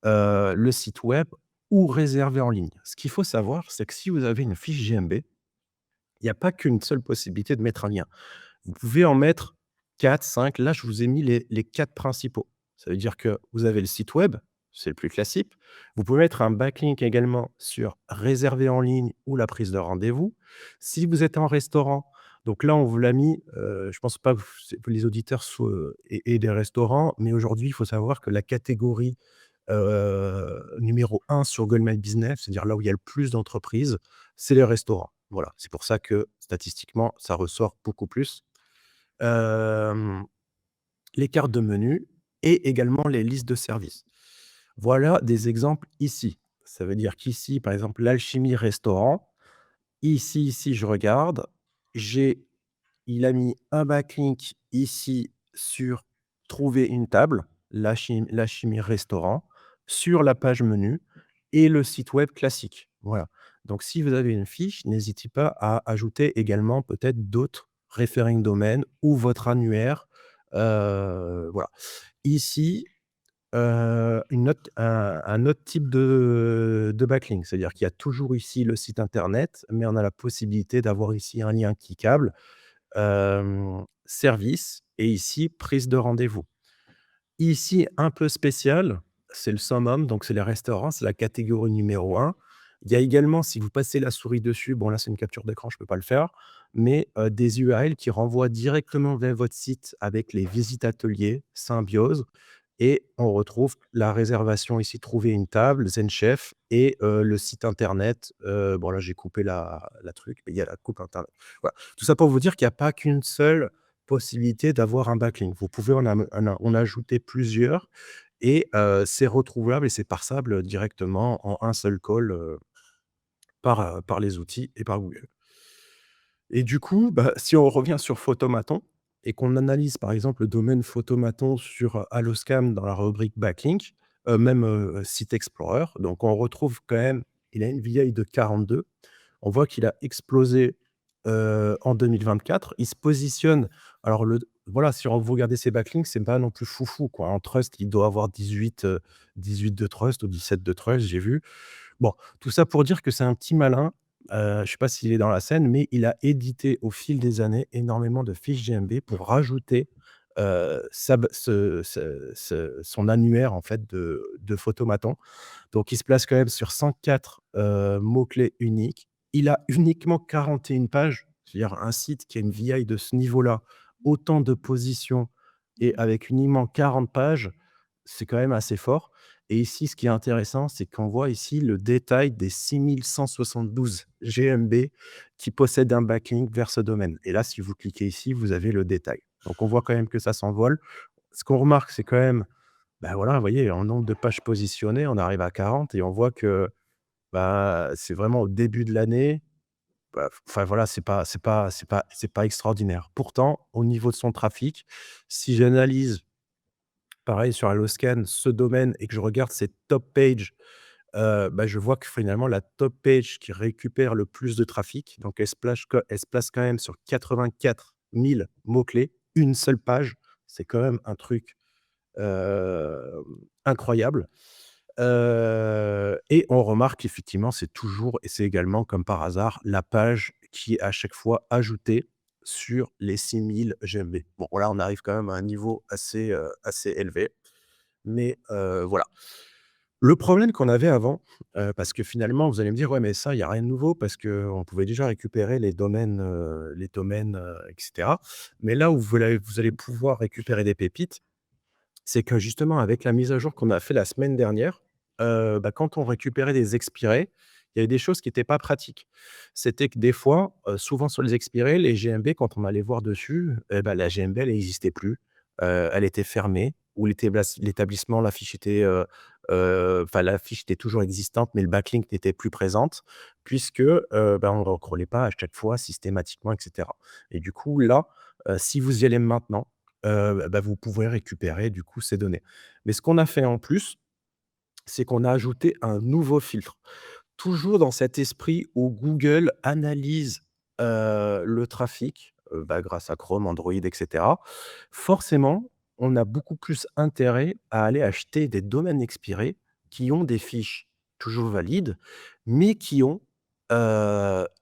le site web ou réservé en ligne. Ce qu'il faut savoir, c'est que si vous avez une fiche GMB, il n'y a pas qu'une seule possibilité de mettre un lien. Vous pouvez en mettre 4, 5. Là, je vous ai mis les 4 principaux. Ça veut dire que vous avez le site web, c'est le plus classique. Vous pouvez mettre un backlink également sur réserver en ligne ou la prise de rendez-vous. Si vous êtes en restaurant, donc là, on vous l'a mis, je pense pas que les auditeurs aient des restaurants, mais aujourd'hui, il faut savoir que la catégorie, numéro un sur Google My Business, c'est-à-dire là où il y a le plus d'entreprises, c'est les restaurants. Voilà, c'est pour ça que statistiquement, ça ressort beaucoup plus. Hem, les cartes de menu et également les listes de services. Voilà des exemples ici. Ça veut dire qu'ici, par exemple, l'Alchimie restaurant, ici, je regarde, j'ai il a mis un backlink ici sur trouver une table, l'Alchimie restaurant, sur la page menu et le site web classique. Voilà. Donc si vous avez une fiche, n'hésitez pas à ajouter également peut-être d'autres référing domaines ou votre annuaire, voilà. Ici, une autre un autre type de backlink, c'est-à-dire qu'il y a toujours ici le site internet, mais on a la possibilité d'avoir ici un lien cliquable, service et ici prise de rendez-vous. Ici, un peu spécial, c'est le summum, donc c'est les restaurants, c'est la catégorie numéro un. Il y a également, si vous passez la souris dessus, bon là c'est une capture d'écran, je ne peux pas le faire, mais des URL qui renvoient directement vers votre site avec les visites ateliers, Symbiose et on retrouve la réservation ici, trouver une table, ZenChef et le site internet, bon là j'ai coupé la truc, mais il y a la coupe internet. Voilà. Tout ça pour vous dire qu'il y a pas qu'une seule possibilité d'avoir un backlink. Vous pouvez en ajouter plusieurs et c'est retrouvable et c'est parsable directement en un seul call, par les outils et par Google. Et du coup, bah, si on revient sur Photomaton et qu'on analyse, par exemple, le domaine Photomaton sur, Alloscam dans la rubrique backlink, même, Site Explorer, donc on retrouve quand même il a une vieille de 42. On voit qu'il a explosé, en 2024. Il se positionne alors voilà, si on vous regardez ses backlinks, c'est pas non plus foufou, quoi. En trust, il doit avoir 18 de trust ou 17 de trust, j'ai vu. Bon, tout ça pour dire que c'est un petit malin, je ne sais pas s'il est dans la scène, mais il a édité au fil des années énormément de fiches GMB pour rajouter, sa b ce son annuaire en fait de Photomaton. Donc il se place quand même sur 104, mots-clés uniques. Il a uniquement 41 pages, c'est-à-dire un site qui a une VI de ce niveau-là, autant de positions et avec uniquement 40 pages, c'est quand même assez fort et ici, ce qui est intéressant, c'est qu'on voit ici le détail des 6 172 GMB qui possèdent un backlink vers ce domaine et là, si vous cliquez ici, vous avez le détail. Donc on voit quand même que ça s'envole. Ce qu'on remarque, c'est quand même bah, voilà, vous voyez, en nombre de pages positionnées, on arrive à 40 et on voit que, bah, c'est vraiment au début de l'année, bah, enfin voilà, c'est pas extraordinaire. Pourtant, au niveau de son trafic, si j'analyse pareil sur Alloscan, ce domaine et que je regarde ses top pages, bah, je vois que finalement la top page qui récupère le plus de trafic, donc elle se place quand même sur 84 000 mots-clés, une seule page. C'est quand même un truc, hem, incroyable. Et on remarque effectivement, c'est toujours et c'est également comme par hasard la page qui est à chaque fois ajoutée sur les 6 000 GMB. Bon là, on arrive quand même à un niveau assez élevé, mais voilà. Le problème qu'on avait avant, parce que finalement vous allez me dire: «Ouais, mais ça, il y a rien de nouveau parce qu'on pouvait déjà récupérer les domaines, et cetera». Mais là où vous allez pouvoir récupérer des pépites, c'est que justement avec la mise à jour qu'on a fait la semaine dernière, bah, quand on récupérait des expirés, il y avait des choses qui étaient pas pratiques. C'était que des fois, souvent sur les expirés, les GMB quand on allait voir dessus, et bah, la GMB elle existait plus, elle était fermée ou l'établissement, la fiche était, enfin la fiche était toujours existante, mais le backlink n'était plus présente puisque, bah, on ne recrôlait pas à chaque fois systématiquement et cetera et du coup là, si vous y allez maintenant, bah, vous pouvez récupérer du coup ces données. Mais ce qu'on a fait en plus, c'est qu'on a ajouté un nouveau filtre. Toujours dans cet esprit où Google analyse, le trafic, bah, grâce à Chrome, Android et cetera. Forcément, on a beaucoup plus intérêt à aller acheter des domaines expirés qui ont des fiches toujours valides, mais qui ont,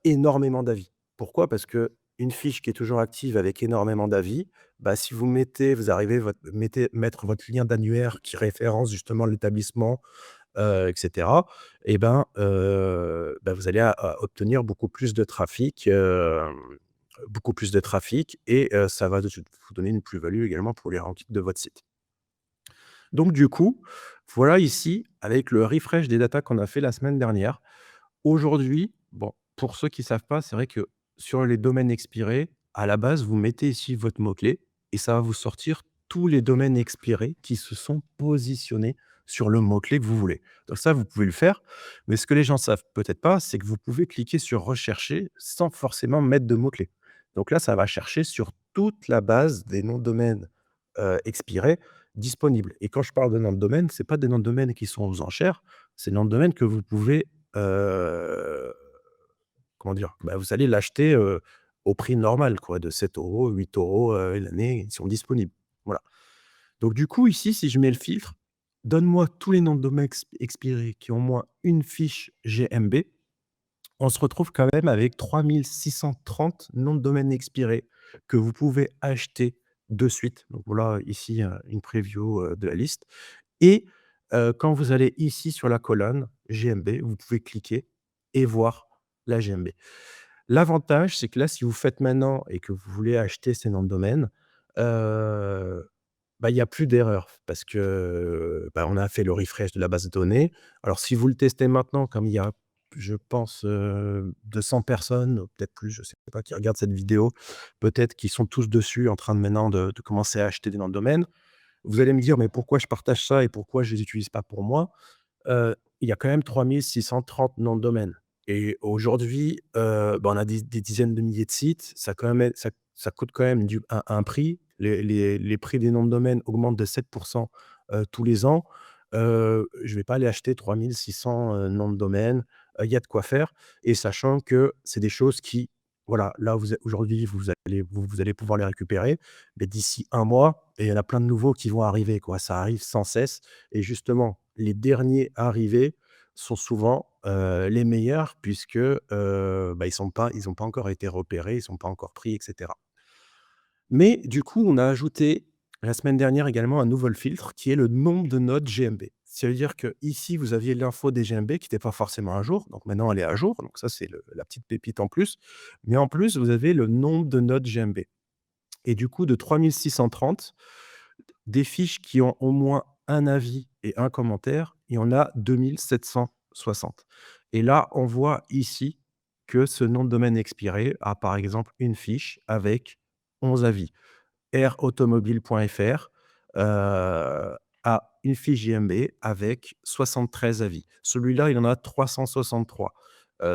énormément d'avis. Pourquoi? Parce qu'une fiche qui est toujours active avec énormément d'avis, bah, si vous arrivez mettre votre lien d'annuaire qui référence justement l'établissement, et cetera et ben, bah, vous allez à obtenir beaucoup plus de trafic et ça va vous donner une plus-value également pour les rankings de votre site. Donc du coup, voilà ici, avec le refresh des datas qu'on a fait la semaine dernière, aujourd'hui, bon, pour ceux qui ne savent pas, c'est vrai que sur les domaines expirés, à la base, vous mettez ici votre mot-clé et ça va vous sortir tous les domaines expirés qui se sont positionnés sur le mot-clé que vous voulez. Donc ça, vous pouvez le faire, mais ce que les gens savent peut-être pas, c'est que vous pouvez cliquer sur rechercher sans forcément mettre de mot-clé. Donc là, ça va chercher sur toute la base des noms de domaines expirés disponibles. Et quand je parle de noms de domaine, c'est pas des noms de domaine qui sont aux enchères, c'est des noms de domaine que vous pouvez comment dire? Bah, vous allez l'acheter, au prix normal quoi, de 7 €, 8 € l'année, ils sont disponibles. Voilà. Donc du coup, ici, si je mets le filtre: «Donne-moi tous les noms de domaines expirés qui ont au moins une fiche GMB», on se retrouve quand même avec 3 630 noms de domaines expirés que vous pouvez acheter de suite. Donc voilà, ici, une preview, de la liste et quand vous allez ici sur la colonne GMB, vous pouvez cliquer et voir la GMB. L'avantage, c'est que là, si vous faites maintenant et que vous voulez acheter ces noms de domaine, heu, bah, il y a plus d'erreur parce que, bah, on a fait le refresh de la base de données. Alors si vous le testez maintenant, comme il y a, je pense, 200 personnes, ou peut-être plus, je sais pas, qui regardent cette vidéo, peut-être qu'ils sont tous dessus en train de maintenant de commencer à acheter des noms de domaine. Vous allez me dire: «Mais pourquoi je partage ça et pourquoi je les utilise pas pour moi?» Il y a quand même 3 630 noms de domaine et aujourd'hui, bah, on a des dizaines de milliers de sites. Ça coûte quand même un prix. Les prix des noms de domaine augmentent de 7 tous les ans. Je vais pas aller acheter 3 600 noms de domaine. Il y a de quoi faire et sachant que c'est des choses qui voilà, là, aujourd'hui, vous allez pouvoir les récupérer, mais d'ici un mois et il y en a plein de nouveaux qui vont arriver, quoi. Ça arrive sans cesse et justement, les derniers arrivés sont souvent, les meilleurs puisque, bah, ils ont pas encore été repérés, ils sont pas encore pris et cetera. Mais du coup, on a ajouté la semaine dernière également un nouvel filtre qui est le nombre de nodes GMB. Ça veut dire qu'ici, vous aviez l'info des GMB qui n'était pas forcément à jour, donc maintenant elle est à jour, donc ça c'est le la petite pépite en plus. Mais en plus, vous avez le nombre de nodes GMB et du coup de 3 630 des fiches qui ont au moins un avis et un commentaire, il y en a 2 760 et là, on voit ici que ce nom de domaine expiré a, par exemple, une fiche avec 11 avis. Airautomobile.fr, a une fiche JMB avec 73 avis. Celui-là, il en a 363,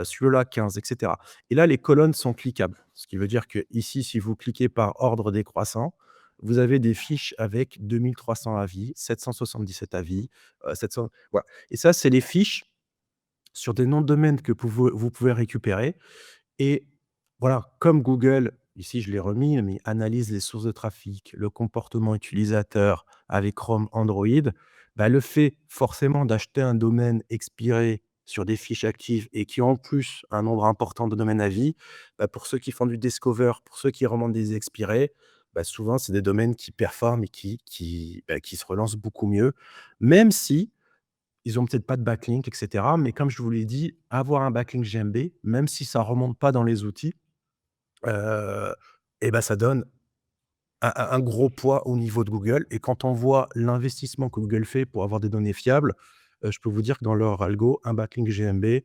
celui-là 15 et cetera et là, les colonnes sont cliquables. Ce qui veut dire qu'ici, si vous cliquez par ordre décroissant, vous avez des fiches avec 2 300 avis, 777 avis, 700 voilà et ça, c'est les fiches sur des noms de domaine que vous pouvez récupérer et voilà, comme Google, ici je l'ai remis, mais analyse les sources de trafic, le comportement utilisateur avec Chrome, Android, bah, le fait forcément d'acheter un domaine expiré sur des fiches actives et qui ont en plus un nombre important de domaines à vie, bah, pour ceux qui font du discover, pour ceux qui remontent des expirés, bah, souvent c'est des domaines qui performent et qui se relancent beaucoup mieux. Même si ils ont peut-être pas de backlink et cetera, mais comme je vous l'ai dit, avoir un backlink GMB, même si ça remonte pas dans les outils, Heu et bah, ça donne un gros poids au niveau de Google et quand on voit l'investissement que Google fait pour avoir des données fiables, je peux vous dire que dans leur algo, un backlink GMB,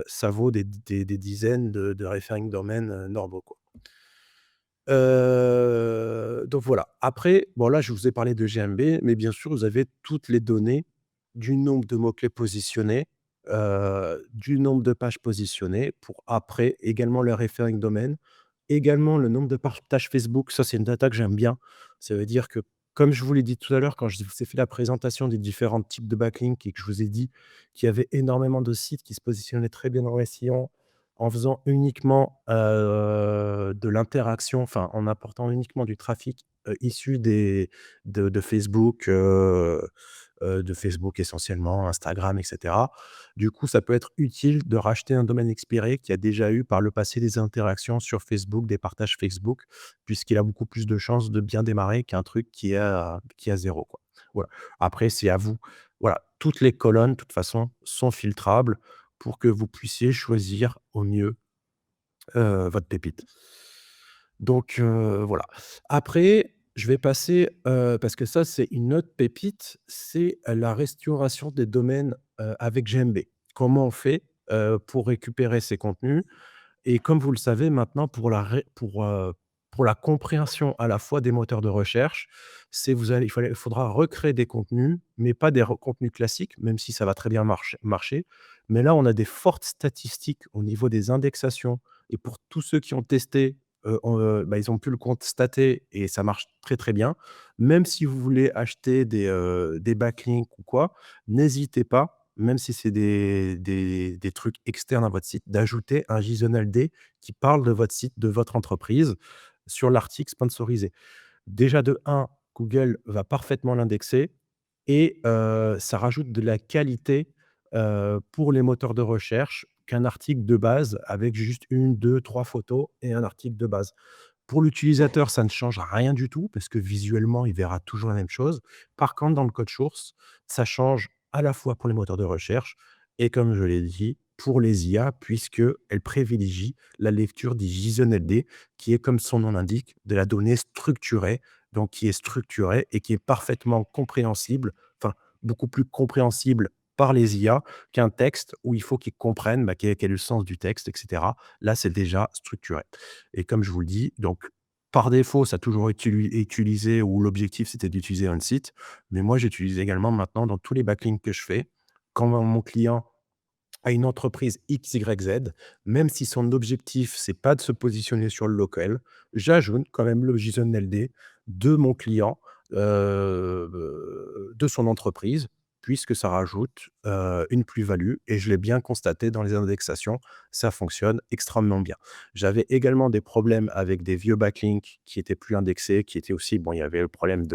ça vaut des dizaines de referring domaines, normaux, quoi. Donc voilà. Après, bon là, je vous ai parlé de GMB, mais bien sûr, vous avez toutes les données du nombre de mots-clés positionnés, du nombre de pages positionnées pour après également le referring domain, également le nombre de partages Facebook. Ça, c'est une data que j'aime bien. Ça veut dire que, comme je vous l'ai dit tout à l'heure, quand je vous ai fait la présentation des différents types de backlinks et que je vous ai dit qu'il y avait énormément de sites qui se positionnaient très bien dans SEO en faisant uniquement, de l'interaction, enfin, en apportant uniquement du trafic, issu de Facebook, de Facebook essentiellement, Instagram et cetera. Du coup, ça peut être utile de racheter un domaine expiré qui a déjà eu par le passé des interactions sur Facebook, des partages Facebook, puisqu'il a beaucoup plus de chances de bien démarrer qu'un truc qui est à 0, quoi. Voilà. Après, c'est à vous. Voilà, toutes les colonnes, de toute façon, sont filtrables pour que vous puissiez choisir au mieux, votre pépite. Donc voilà. Après, je vais passer, parce que ça, c'est une autre pépite, c'est la restauration des domaines, avec GMB. Comment on fait, pour récupérer ces contenus? Et comme vous le savez maintenant pour la compréhension à la fois des moteurs de recherche, c'est vous allez il faudra recréer des contenus, mais pas des contenus classiques, même si ça va très bien marcher. Mais là, on a des fortes statistiques au niveau des indexations et pour tous ceux qui ont testé, bah, ils ont pu le constater et ça marche très, très bien. Même si vous voulez acheter des backlinks ou quoi, n'hésitez pas, même si c'est des trucs externes à votre site, d'ajouter un JSON-LD qui parle de votre site, de votre entreprise sur l'article sponsorisé. Déjà de un, Google va parfaitement l'indexer et ça rajoute de la qualité, pour les moteurs de recherche qu'un article de base avec juste une, deux, trois photos et un article de base. Pour l'utilisateur, ça ne change rien du tout parce que visuellement, il verra toujours la même chose. Par contre, dans le code source, ça change à la fois pour les moteurs de recherche et comme je l'ai dit, pour les IA, puisqu'elles privilégient la lecture des JSON-LD qui est, comme son nom l'indique, de la donnée structurée, donc qui est structurée et qui est parfaitement compréhensible, enfin, beaucoup plus compréhensible par les IA qu'un texte où il faut qu'ils comprennent, bah, quel est le sens du texte et cetera. Là, c'est déjà structuré. Et comme je vous le dis, donc par défaut, ça a toujours été utilisé où l'objectif, c'était d'utiliser un site. Mais moi, j'utilise également maintenant dans tous les backlinks que je fais. Quand mon client a une entreprise X, Y, Z, même si son objectif, c'est pas de se positionner sur le local, j'ajoute quand même le JSON LD de mon client, de son entreprise, puisque ça rajoute, une plus-value et je l'ai bien constaté dans les indexations, ça fonctionne extrêmement bien. J'avais également des problèmes avec des vieux backlinks qui étaient plus indexés, qui étaient aussi bon, il y avait le problème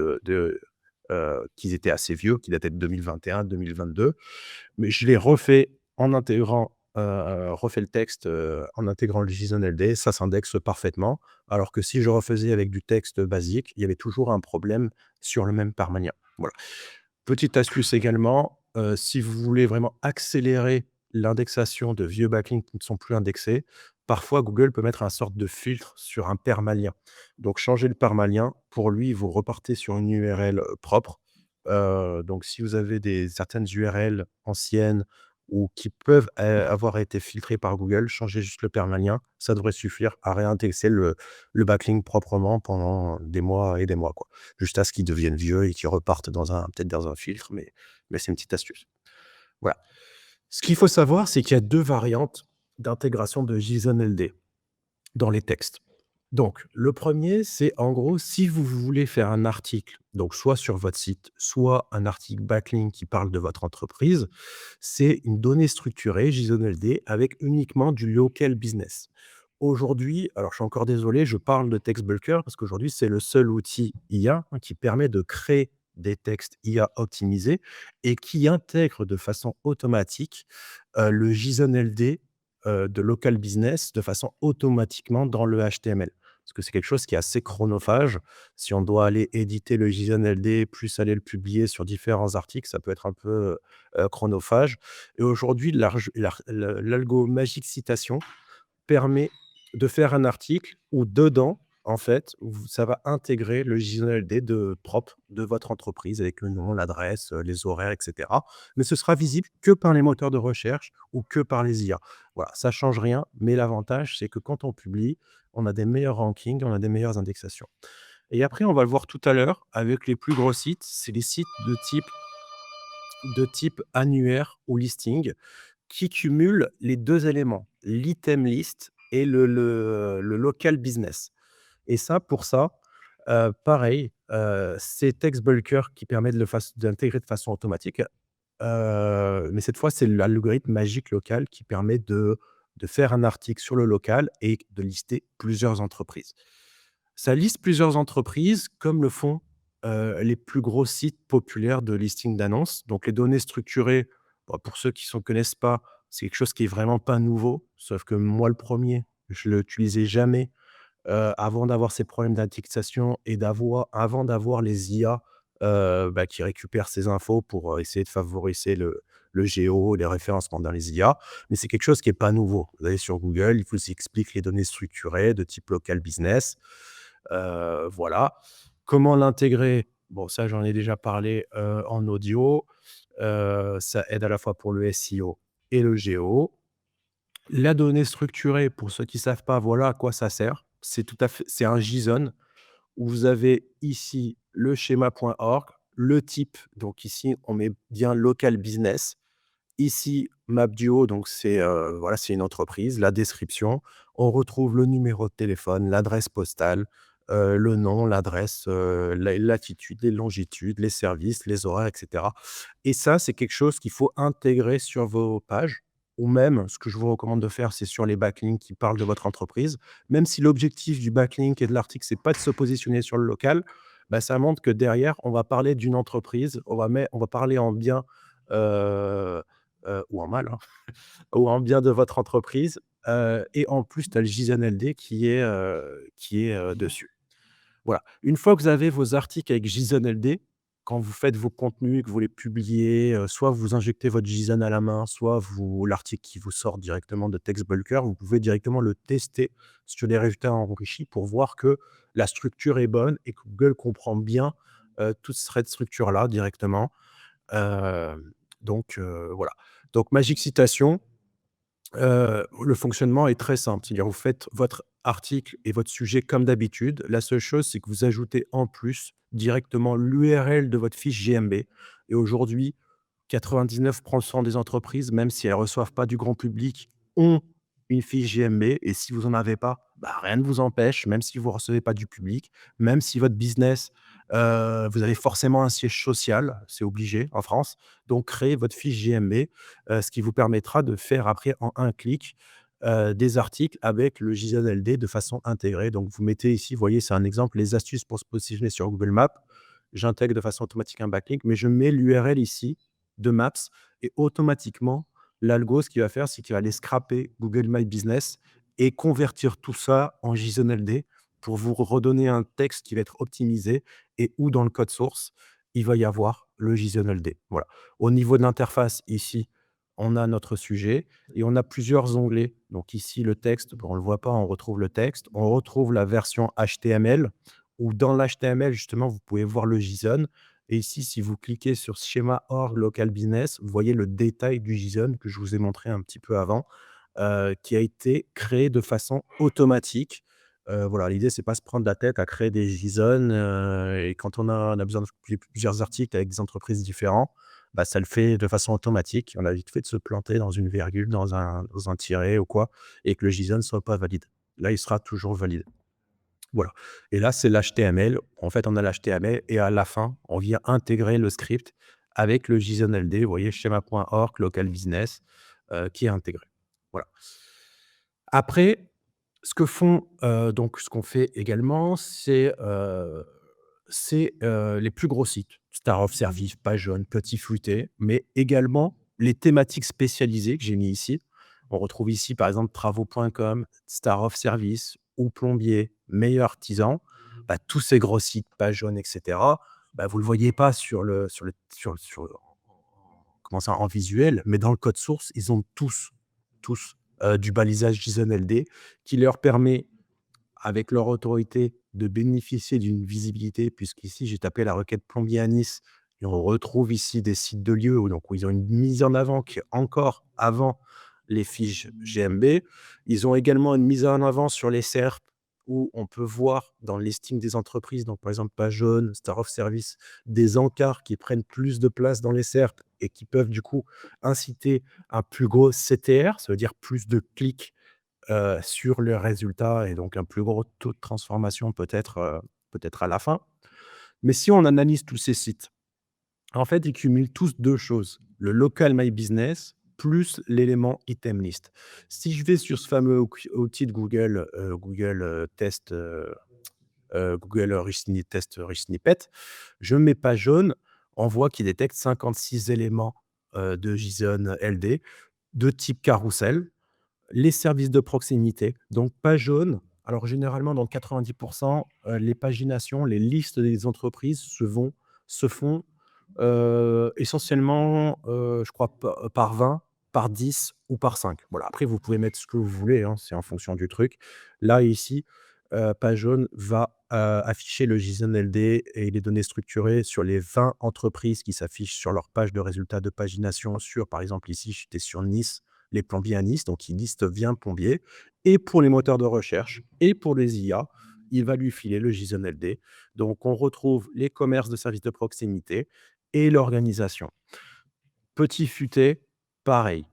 qu'ils étaient assez vieux, qui dataient de 2021-2022, mais je l'ai refait en intégrant, refait le texte, en intégrant le JSON LD, ça s'indexe parfaitement. Alors que si je refaisais avec du texte basique, il y avait toujours un problème sur le même Parmania. Voilà. Petite astuce également, si vous voulez vraiment accélérer l'indexation de vieux backlinks qui ne sont plus indexés, parfois Google peut mettre un sorte de filtre sur un permalien. Donc changer le permalien, pour lui, vous repartez sur une URL, propre. Donc si vous avez certaines URL anciennes ou qui peuvent, avoir été filtrées par Google, changez juste le permalien, ça devrait suffire à réindexer le backlink proprement pendant des mois et des mois, quoi. Juste à ce qu'ils deviennent vieux et qu'ils repartent peut-être dans un filtre, mais c'est une petite astuce. Voilà. Ce qu'il faut savoir, c'est qu'il y a 2 variantes d'intégration de JSON LD dans les textes. Donc, le premier, c'est en gros, si vous voulez faire un article, donc soit sur votre site, soit un article backlink qui parle de votre entreprise, c'est une donnée structurée, JSON-LD, avec uniquement du local business. Aujourd'hui, alors je suis encore désolé, je parle de TextBulker parce qu'aujourd'hui, c'est le seul outil IA qui permet de créer des textes IA optimisés et qui intègre de façon automatique le JSON-LD de local business de façon automatiquement dans le HTML. Parce que c'est quelque chose qui est assez chronophage. Si on doit aller éditer le JSON-LD, plus aller le publier sur différents articles, ça peut être un peu chronophage. Et aujourd'hui, l'algo Magic Citation permet de faire un article où dedans, en fait, ça va intégrer le JSON-LD propre de votre entreprise avec le nom, l'adresse, les horaires, et cetera. Mais ce sera visible que par les moteurs de recherche ou que par les IA. Voilà, ça change rien, mais l'avantage, c'est que quand on publie, on a des meilleurs rankings, on a des meilleures indexations. Et après, on va le voir tout à l'heure avec les plus gros sites, c'est les sites de type annuaire ou listing qui cumule les 2 éléments, l'item list et le local business. Et ça, pour ça, pareil, c'est TextBulker qui permet d'intégrer de façon automatique, mais cette fois, c'est l'algorithme magique local qui permet de faire un article sur le local et de lister plusieurs entreprises. Ça liste plusieurs entreprises comme le font, les plus gros sites populaires de listing d'annonces. Donc les données structurées, bah, pour ceux qui ne connaissent pas, c'est quelque chose qui est vraiment pas nouveau, sauf que moi le premier, je l'utilisais jamais, avant d'avoir ces problèmes d'indexation et avant d'avoir les IA, bah, qui récupèrent ces infos pour, essayer de favoriser le géo, les référencements dans les IA. Mais c'est quelque chose qui est pas nouveau. Vous allez sur Google, il vous explique les données structurées de type local business. Voilà. Comment l'intégrer? Bon, ça, j'en ai déjà parlé, en audio. Ça aide à la fois pour le SEO et le géo. La donnée structurée, pour ceux qui ne savent pas, voilà à quoi ça sert. C'est un JSON où vous avez ici le schéma.org, le type, donc ici, on met bien local business. Ici, MapDuo, donc c'est, voilà, c'est une entreprise. La description, on retrouve le numéro de téléphone, l'adresse postale, le nom, l'adresse, la latitude, les longitudes, les services, les horaires, et cetera. Et ça, c'est quelque chose qu'il faut intégrer sur vos pages ou même, ce que je vous recommande de faire, c'est sur les backlinks qui parlent de votre entreprise. Même si l'objectif du backlink et de l'article, c'est pas de se positionner sur le local, bah, ça montre que derrière, on va parler d'une entreprise, on va parler en bien, heu ou en mal, hein, ou en bien de votre entreprise, et en plus, tu as le JSON-LD qui est dessus. Voilà. Une fois que vous avez vos articles avec JSON-LD, quand vous faites vos contenus, que vous les publiez, soit vous injectez votre JSON à la main, soit l'article qui vous sort directement de TextBulker, vous pouvez directement le tester sur les résultats enrichis pour voir que la structure est bonne et que Google comprend bien, toute cette structure-là directement. Voilà. Donc Magic Citation, le fonctionnement est très simple. C'est-à-dire vous faites votre article et votre sujet comme d'habitude. La seule chose, c'est que vous ajoutez en plus directement l'URL de votre fiche GMB et aujourd'hui, 99 des entreprises, même si elles reçoivent pas du grand public, ont une fiche GMB et si vous en avez pas, bah, rien ne vous empêche, même si vous recevez pas du public, même si votre business, vous avez forcément un siège social, c'est obligé en France, donc créez votre fiche GMB, ce qui vous permettra de faire après en un clic, des articles avec le JSON-LD de façon intégrée. Donc vous mettez ici, vous voyez, c'est un exemple, les astuces pour se positionner sur Google Maps. J'intègre de façon automatique un backlink, mais je mets l'URL ici de Maps et automatiquement, l'algo, ce qu'il va faire, c'est qu'il va aller scraper Google My Business et convertir tout ça en JSON-LD pour vous redonner un texte qui va être optimisé et où dans le code source, il va y avoir le JSON-LD. Voilà. Au niveau de l'interface, ici, on a notre sujet et on a plusieurs onglets. Donc ici, le texte, bon, on ne le voit pas, on retrouve le texte. On retrouve la version HTML où dans l'HTML, justement, vous pouvez voir le JSON. Et ici, si vous cliquez sur schéma org local business, vous voyez le détail du JSON que je vous ai montré un petit peu avant, qui a été créé de façon automatique. Voilà, l'idée, c'est pas se prendre la tête à créer des JSON, et quand on a besoin de publier plusieurs articles avec des entreprises différentes, bah, ça le fait de façon automatique. On a vite fait de se planter dans une virgule, dans un tiret ou quoi et que le JSON soit pas valide. Là, il sera toujours valide. Voilà et là, c'est l'HTML. En fait, on a l'HTML et à la fin, on vient intégrer le script avec le JSON-LD. Vous voyez, schema.org, local business, qui est intégré. Voilà. Après, ce qu'on fait également, c'est les plus gros sites, Star of Service, Page Jaune, Petit Fruité, mais également les thématiques spécialisées que j'ai mis ici. On retrouve ici, par exemple, travaux.com, Star of Service ou Plombier, Meilleur Artisan. Bah, tous ces gros sites, Page Jaune et cetera, bah, vous ne le voyez pas en visuel, mais dans le code source, ils ont tous, du balisage JSON-LD qui leur permet avec leur autorité, de bénéficier d'une visibilité puisqu'ici j'ai tapé la requête plombier à Nice et on retrouve ici des sites de lieux où ils ont une mise en avant qui est encore avant les fiches GMB. Ils ont également une mise en avant sur les SERP où on peut voir dans le listing des entreprises, donc par exemple Page Jaune, Star of Service, des encarts qui prennent plus de place dans les SERP et qui peuvent du coup inciter un plus gros CTR, ça veut dire plus de clics sur le résultat et donc un plus gros taux de transformation peut-être à la fin. Mais si on analyse tous ces sites, en fait, ils cumulent tous 2 choses, le local my business plus l'élément item list. Si je vais sur ce fameux outil de Google, Google Rich Snippet, je mets page jaune, on voit qu'il détecte 56 éléments, de JSON LD de type carrousel. Les services de proximité, donc page jaune. Alors généralement dans 90 les paginations, les listes des entreprises se font, essentiellement, je crois par 20, par 10 ou par 5. Voilà, après vous pouvez mettre ce que vous voulez, hein, c'est en fonction du truc. Là ici, page jaune va, afficher le JSON LD et les données structurées sur les 20 entreprises qui s'affichent sur leur page de résultats de pagination sur, par exemple ici j'étais sur Nice, les plombiers à Nice, donc il liste bien plombier et pour les moteurs de recherche et pour les IA, il va lui filer le JSON LD. Donc on retrouve les commerces de services de proximité et l'organisation. Petit futé, pareil,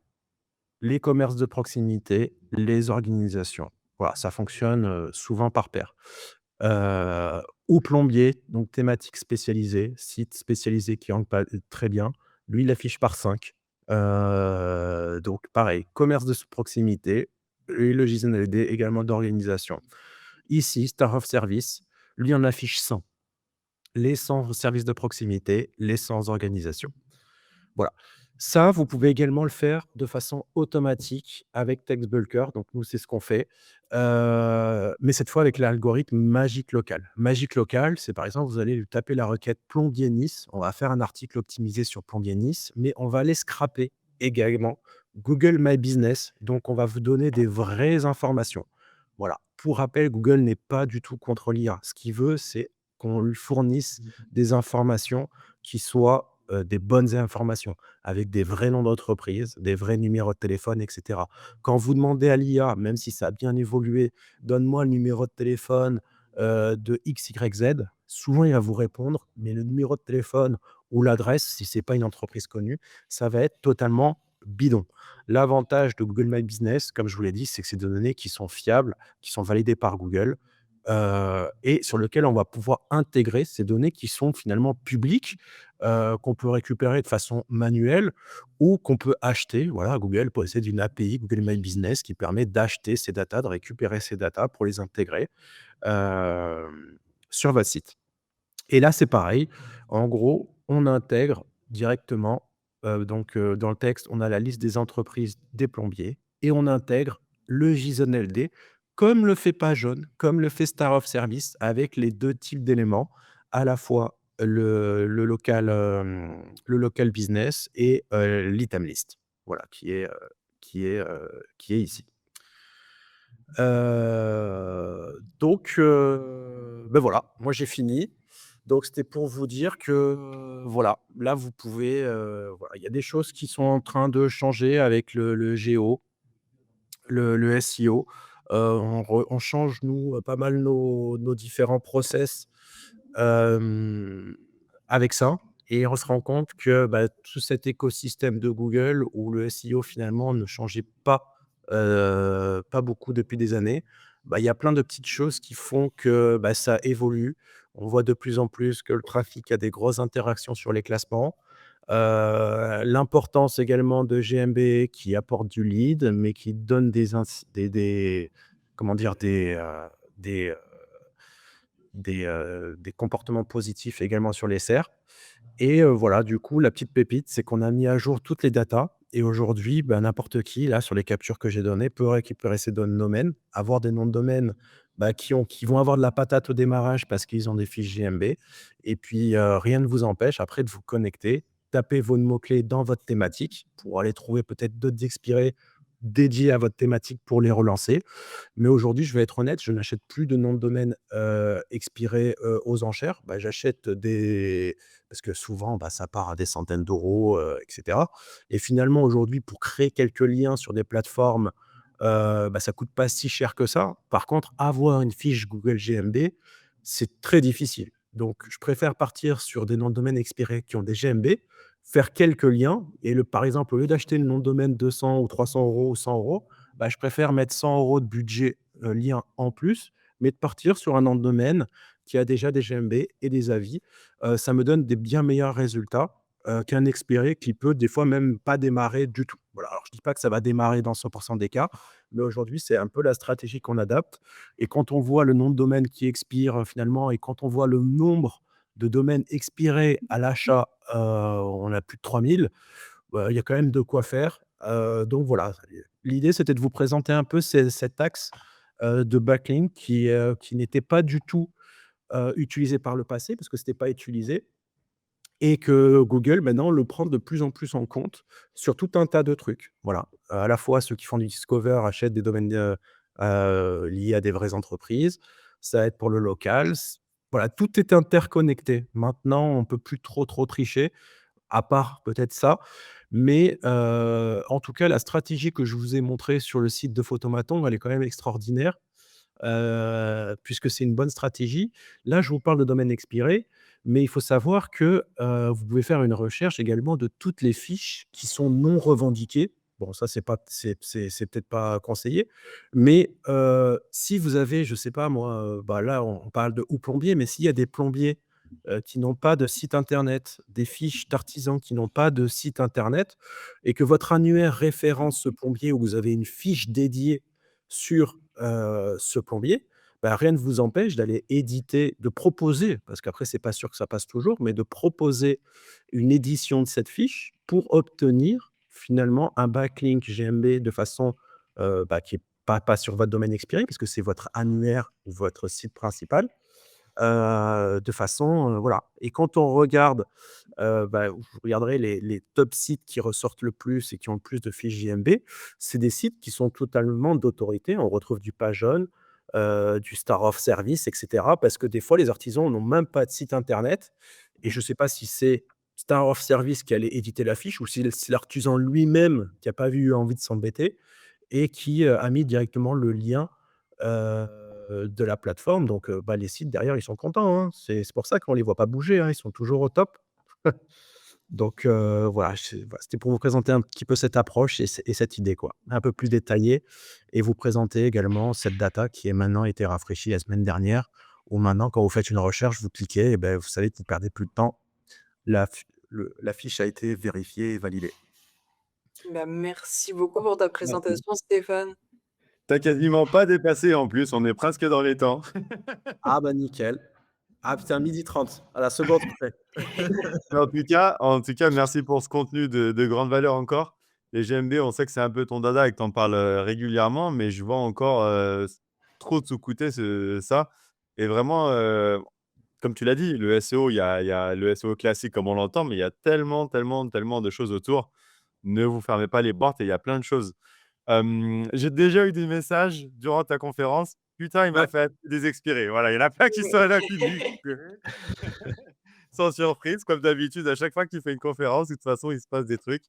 les commerces de proximité, les organisations. Voilà, ça fonctionne, souvent par pair. Ou plombier, donc thématique spécialisée, site spécialisé qui rank pas très bien. Lui, il affiche par 5. Donc pareil, commerce de proximité et le JSON-LD également d'organisation. Ici, Star of Service, lui en affiche 100. Les 100 services de proximité, les 100 organisations. Voilà. Ça, vous pouvez également le faire de façon automatique avec TextBulker. Donc nous, c'est ce qu'on fait, mais cette fois avec l'algorithme Magic Local. Magic Local, c'est par exemple, vous allez lui taper la requête plombier Nice. On va faire un article optimisé sur plombier Nice, mais on va aller scraper également Google My Business. Donc on va vous donner des vraies informations. Voilà. Pour rappel, Google n'est pas du tout contre l'IA. Ce qu'il veut, c'est qu'on lui fournisse des informations qui soient, des bonnes informations, avec des vrais noms d'entreprise, des vrais numéros de téléphone et cetera. Quand vous demandez à l'IA, même si ça a bien évolué: «Donne-moi le numéro de téléphone, de XYZ», souvent il va vous répondre, mais le numéro de téléphone ou l'adresse, si c'est pas une entreprise connue, ça va être totalement bidon. L'avantage de Google My Business, comme je vous l'ai dit, c'est que c'est des données qui sont fiables, qui sont validées par Google, et sur lequel on va pouvoir intégrer ces données qui sont finalement publiques, qu'on peut récupérer de façon manuelle ou qu'on peut acheter. Voilà, Google possède une API, Google My Business, qui permet d'acheter ces datas, de récupérer ces datas pour les intégrer, sur votre site. Et là, c'est pareil. En gros, on intègre directement, dans le texte, on a la liste des entreprises des plombiers et on intègre le JSON LD comme le fait Page Jaune, comme le fait Star of Service avec les 2 types d'éléments, à la fois le local business et l'item list. Voilà, qui est ici. Voilà, moi j'ai fini. Donc c'était pour vous dire que, voilà, là vous pouvez, voilà, il y a des choses qui sont en train de changer avec le GEO, le SEO. On change nous, pas mal nos différents process, hem, avec ça et on se rend compte que, bah, tout cet écosystème de Google où le SEO finalement ne changeait pas beaucoup depuis des années, bah, il y a plein de petites choses qui font que, bah, ça évolue. On voit de plus en plus que le trafic a des grosses interactions sur les classements. L'importance également de GMB qui apporte du lead, mais qui donne des comment dire? Des, des comportements positifs également sur les serres. Et voilà, du coup, la petite pépite, c'est qu'on a mis à jour toutes les datas et aujourd'hui, bah, n'importe qui, là, sur les captures que j'ai données, peut récupérer ces noms de domaine, avoir des noms de domaine, bah, qui vont avoir de la patate au démarrage parce qu'ils ont des fiches GMB et puis, rien ne vous empêche après de vous connecter, taper vos mots-clés dans votre thématique pour aller trouver peut-être d'autres expirés dédiés à votre thématique pour les relancer. Mais aujourd'hui, je vais être honnête, je n'achète plus de noms de domaine, expirés, aux enchères. Bah, j'achète des parce que souvent, bah, ça part à des centaines d'euros, et cetera et finalement, aujourd'hui, pour créer quelques liens sur des plateformes, bah, ça coûte pas si cher que ça. Par contre, avoir une fiche Google GMB, c'est très difficile. Donc je préfère partir sur des noms de domaine expirés qui ont des GMB, faire quelques liens et par exemple, au lieu d'acheter le nom de domaine 200 ou 300 € ou 100 €, bah, je préfère mettre 100 € de budget, lien en plus, mais de partir sur un nom de domaine qui a déjà des GMB et des avis. Ça me donne des bien meilleurs résultats, qu'un expiré qui peut des fois même pas démarrer du tout. Voilà, alors je dis pas que ça va démarrer dans 100 des cas, mais aujourd'hui, c'est un peu la stratégie qu'on adapte et quand on voit le nom de domaine qui expire, finalement et quand on voit le nombre de domaines expirés à l'achat, on a plus de 3000. Bah, il y a quand même de quoi faire, donc voilà. L'idée, c'était de vous présenter un peu cet axe, de backlink qui n'était pas du tout, utilisé par le passé parce que c'était pas utilisé et que Google maintenant le prend de plus en plus en compte sur tout un tas de trucs. Voilà, à la fois ceux qui font du discover achètent des domaines, liés à des vraies entreprises. Ça aide pour le local, voilà, tout est interconnecté. Maintenant, on peut plus trop tricher à part peut-être ça. Mais en tout cas, la stratégie que je vous ai montrée sur le site de Photomaton, elle est quand même extraordinaire, puisque c'est une bonne stratégie. Là, je vous parle de domaine expiré, mais il faut savoir que, vous pouvez faire une recherche également de toutes les fiches qui sont non revendiquées. Bon, ça, c'est peut-être pas conseillé, mais si vous avez, je sais pas moi, bah, là, on parle de ou plombier, mais s'il y a des plombiers, qui n'ont pas de site internet, des fiches d'artisans qui n'ont pas de site internet et que votre annuaire référence ce plombier où vous avez une fiche dédiée sur, ce plombier, bah, rien ne vous empêche d'aller éditer, de proposer, parce qu'après c'est pas sûr que ça passe toujours, mais de proposer une édition de cette fiche pour obtenir finalement un backlink GMB de façon, bah, qui est pas sur votre domaine expiré puisque c'est votre annuaire ou votre site principal, de façon, voilà et quand on regarde, bah, vous regarderez les top sites qui ressortent le plus et qui ont le plus de fiches JMB, c'est des sites qui sont totalement d'autorité. On retrouve du PageOne, du Star of Service et cetera. Parce que des fois, les artisans n'ont même pas de site internet et je ne sais pas si c'est Star of Service qui allait éditer la fiche ou si c'est l'artisan lui-même qui a pas eu envie de s'embêter et qui, a mis directement le lien, de la plateforme donc bah, les sites derrière, ils sont contents, hein. C'est pour ça qu'on les voit pas bouger, hein, ils sont toujours au top. Donc voilà, c'était pour vous présenter un petit peu cette approche et cette idée, quoi. Un peu plus détaillée et vous présenter également cette data qui est maintenant été rafraîchie la semaine dernière, où maintenant quand vous faites une recherche, vous cliquez et beh, vous savez que vous perdez plus de temps. La fiche a été vérifiée et validée. Bah, merci beaucoup pour ta Merci. présentation, Stéphane. Tu quasiment pas dépassé en plus, on est presque dans les temps. Ah bah, nickel. Ah putain, 12h30 à la seconde près. Mais en tout cas, merci pour ce contenu de grande valeur encore. Les GMB, on sait que c'est un peu ton dada et que tu en parles, régulièrement, mais je vois encore, trop de sous-coûter ça et vraiment, comme tu l'as dit, le SEO, il y a le SEO classique comme on l'entend, mais il y a tellement, tellement, tellement de choses autour. Ne vous fermez pas les portes et il y a plein de choses. J'ai déjà eu des messages durant ta conférence: «Putain, il m'a Ouais. fait des expirés». Voilà, il y en a plein qui sont là, qui disent sans surprise, comme d'habitude, à chaque fois que tu fais une conférence, de toute façon, il se passe des trucs.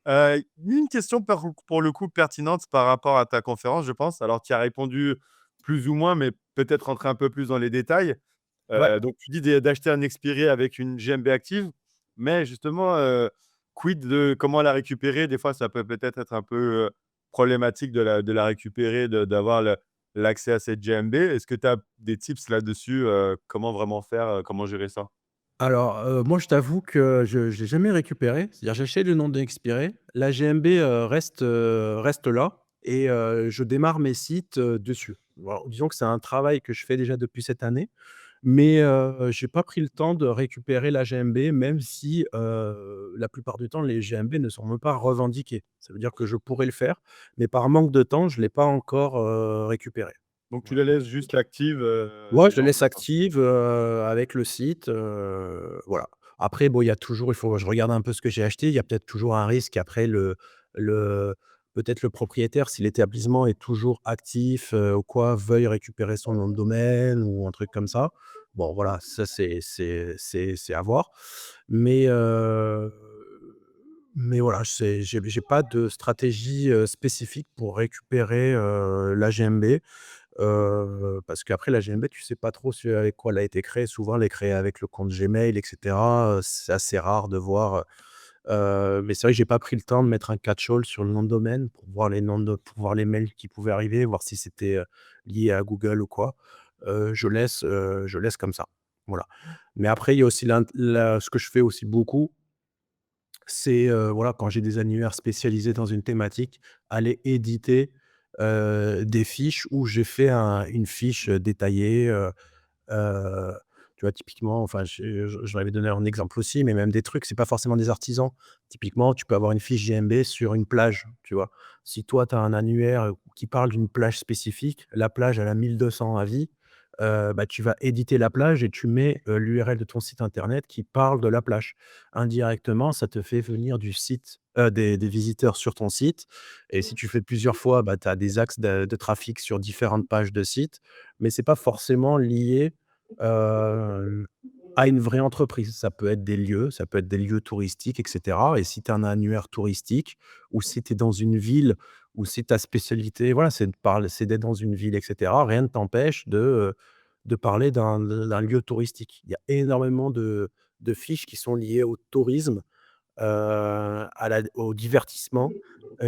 Une question pour le coup pertinente par rapport à ta conférence, je pense. Alors, tu y as répondu plus ou moins, mais peut-être rentrer un peu plus dans les détails. Ouais. Donc tu dis d'acheter un expiré avec une GMB active, mais justement, quid de comment la récupérer? Des fois, ça peut peut-être être un peu, problématique de la récupérer, d'avoir l'accès à cette GMB. Est-ce que tu as des tips là-dessus, comment vraiment faire, comment gérer ça? Alors, moi, je t'avoue que je l'ai jamais récupéré. C'est-à-dire, j'achète le non expiré. La GMB, reste là et je démarre mes sites, dessus. Alors, disons que c'est un travail que je fais déjà depuis cette année, mais j'ai pas pris le temps de récupérer la GMB, même si, la plupart du temps, les GMB ne sont même pas revendiquées. Ça veut dire que je pourrais le faire, mais par manque de temps, je l'ai pas encore, récupéré. Donc tu Voilà. la laisses juste active, Ouais, des je la gens laisse comme ça? active, avec le site, voilà. Après bon, il faut que je regarde un peu ce que j'ai acheté. Il y a peut-être toujours un risque après le peut-être le propriétaire, si l'établissement est toujours actif, ou quoi, veuille récupérer son nom de domaine ou un truc comme ça. Bon voilà, ça c'est à voir. Mais mais voilà, j'ai pas de stratégie, spécifique pour récupérer, la GMB. Parce qu'après la GMB, tu sais pas trop avec quoi elle a été créée. Souvent, elle est créée avec le compte Gmail et cetera, c'est assez rare de voir, mais c'est vrai que j'ai pas pris le temps de mettre un catch-all sur le nom de domaine pour voir les mails qui pouvaient arriver, voir si c'était, lié à Google ou quoi. Je laisse comme ça, voilà. Mais après, il y a aussi ce que je fais aussi beaucoup, c'est, voilà, quand j'ai des annuaires spécialisés dans une thématique, aller éditer, des fiches où j'ai fait une fiche, détaillée, Heu, tu vois, typiquement, enfin, j'en avais donné un exemple aussi, mais même des trucs, c'est pas forcément des artisans. Typiquement, tu peux avoir une fiche JMB sur une plage, tu vois? Si toi, tu as un annuaire, qui parle d'une plage spécifique, la plage, elle a 1 200 avis, bah, tu vas éditer la plage et tu mets, l'URL de ton site internet qui parle de la plage. Indirectement, ça te fait venir des visiteurs sur ton site et si tu fais plusieurs fois, bah, tu as des axes de trafic sur différentes pages de sites, mais c'est pas forcément lié Heu, à une vraie entreprise. Ça peut être des lieux, ça peut être des lieux touristiques et cetera et si tu as un annuaire touristique ou si tu es dans une ville ou si ta spécialité, voilà, c'est d'être dans une ville et cetera, rien ne t'empêche de parler d'un lieu touristique. Il y a énormément de fiches qui sont liées au tourisme, au divertissement,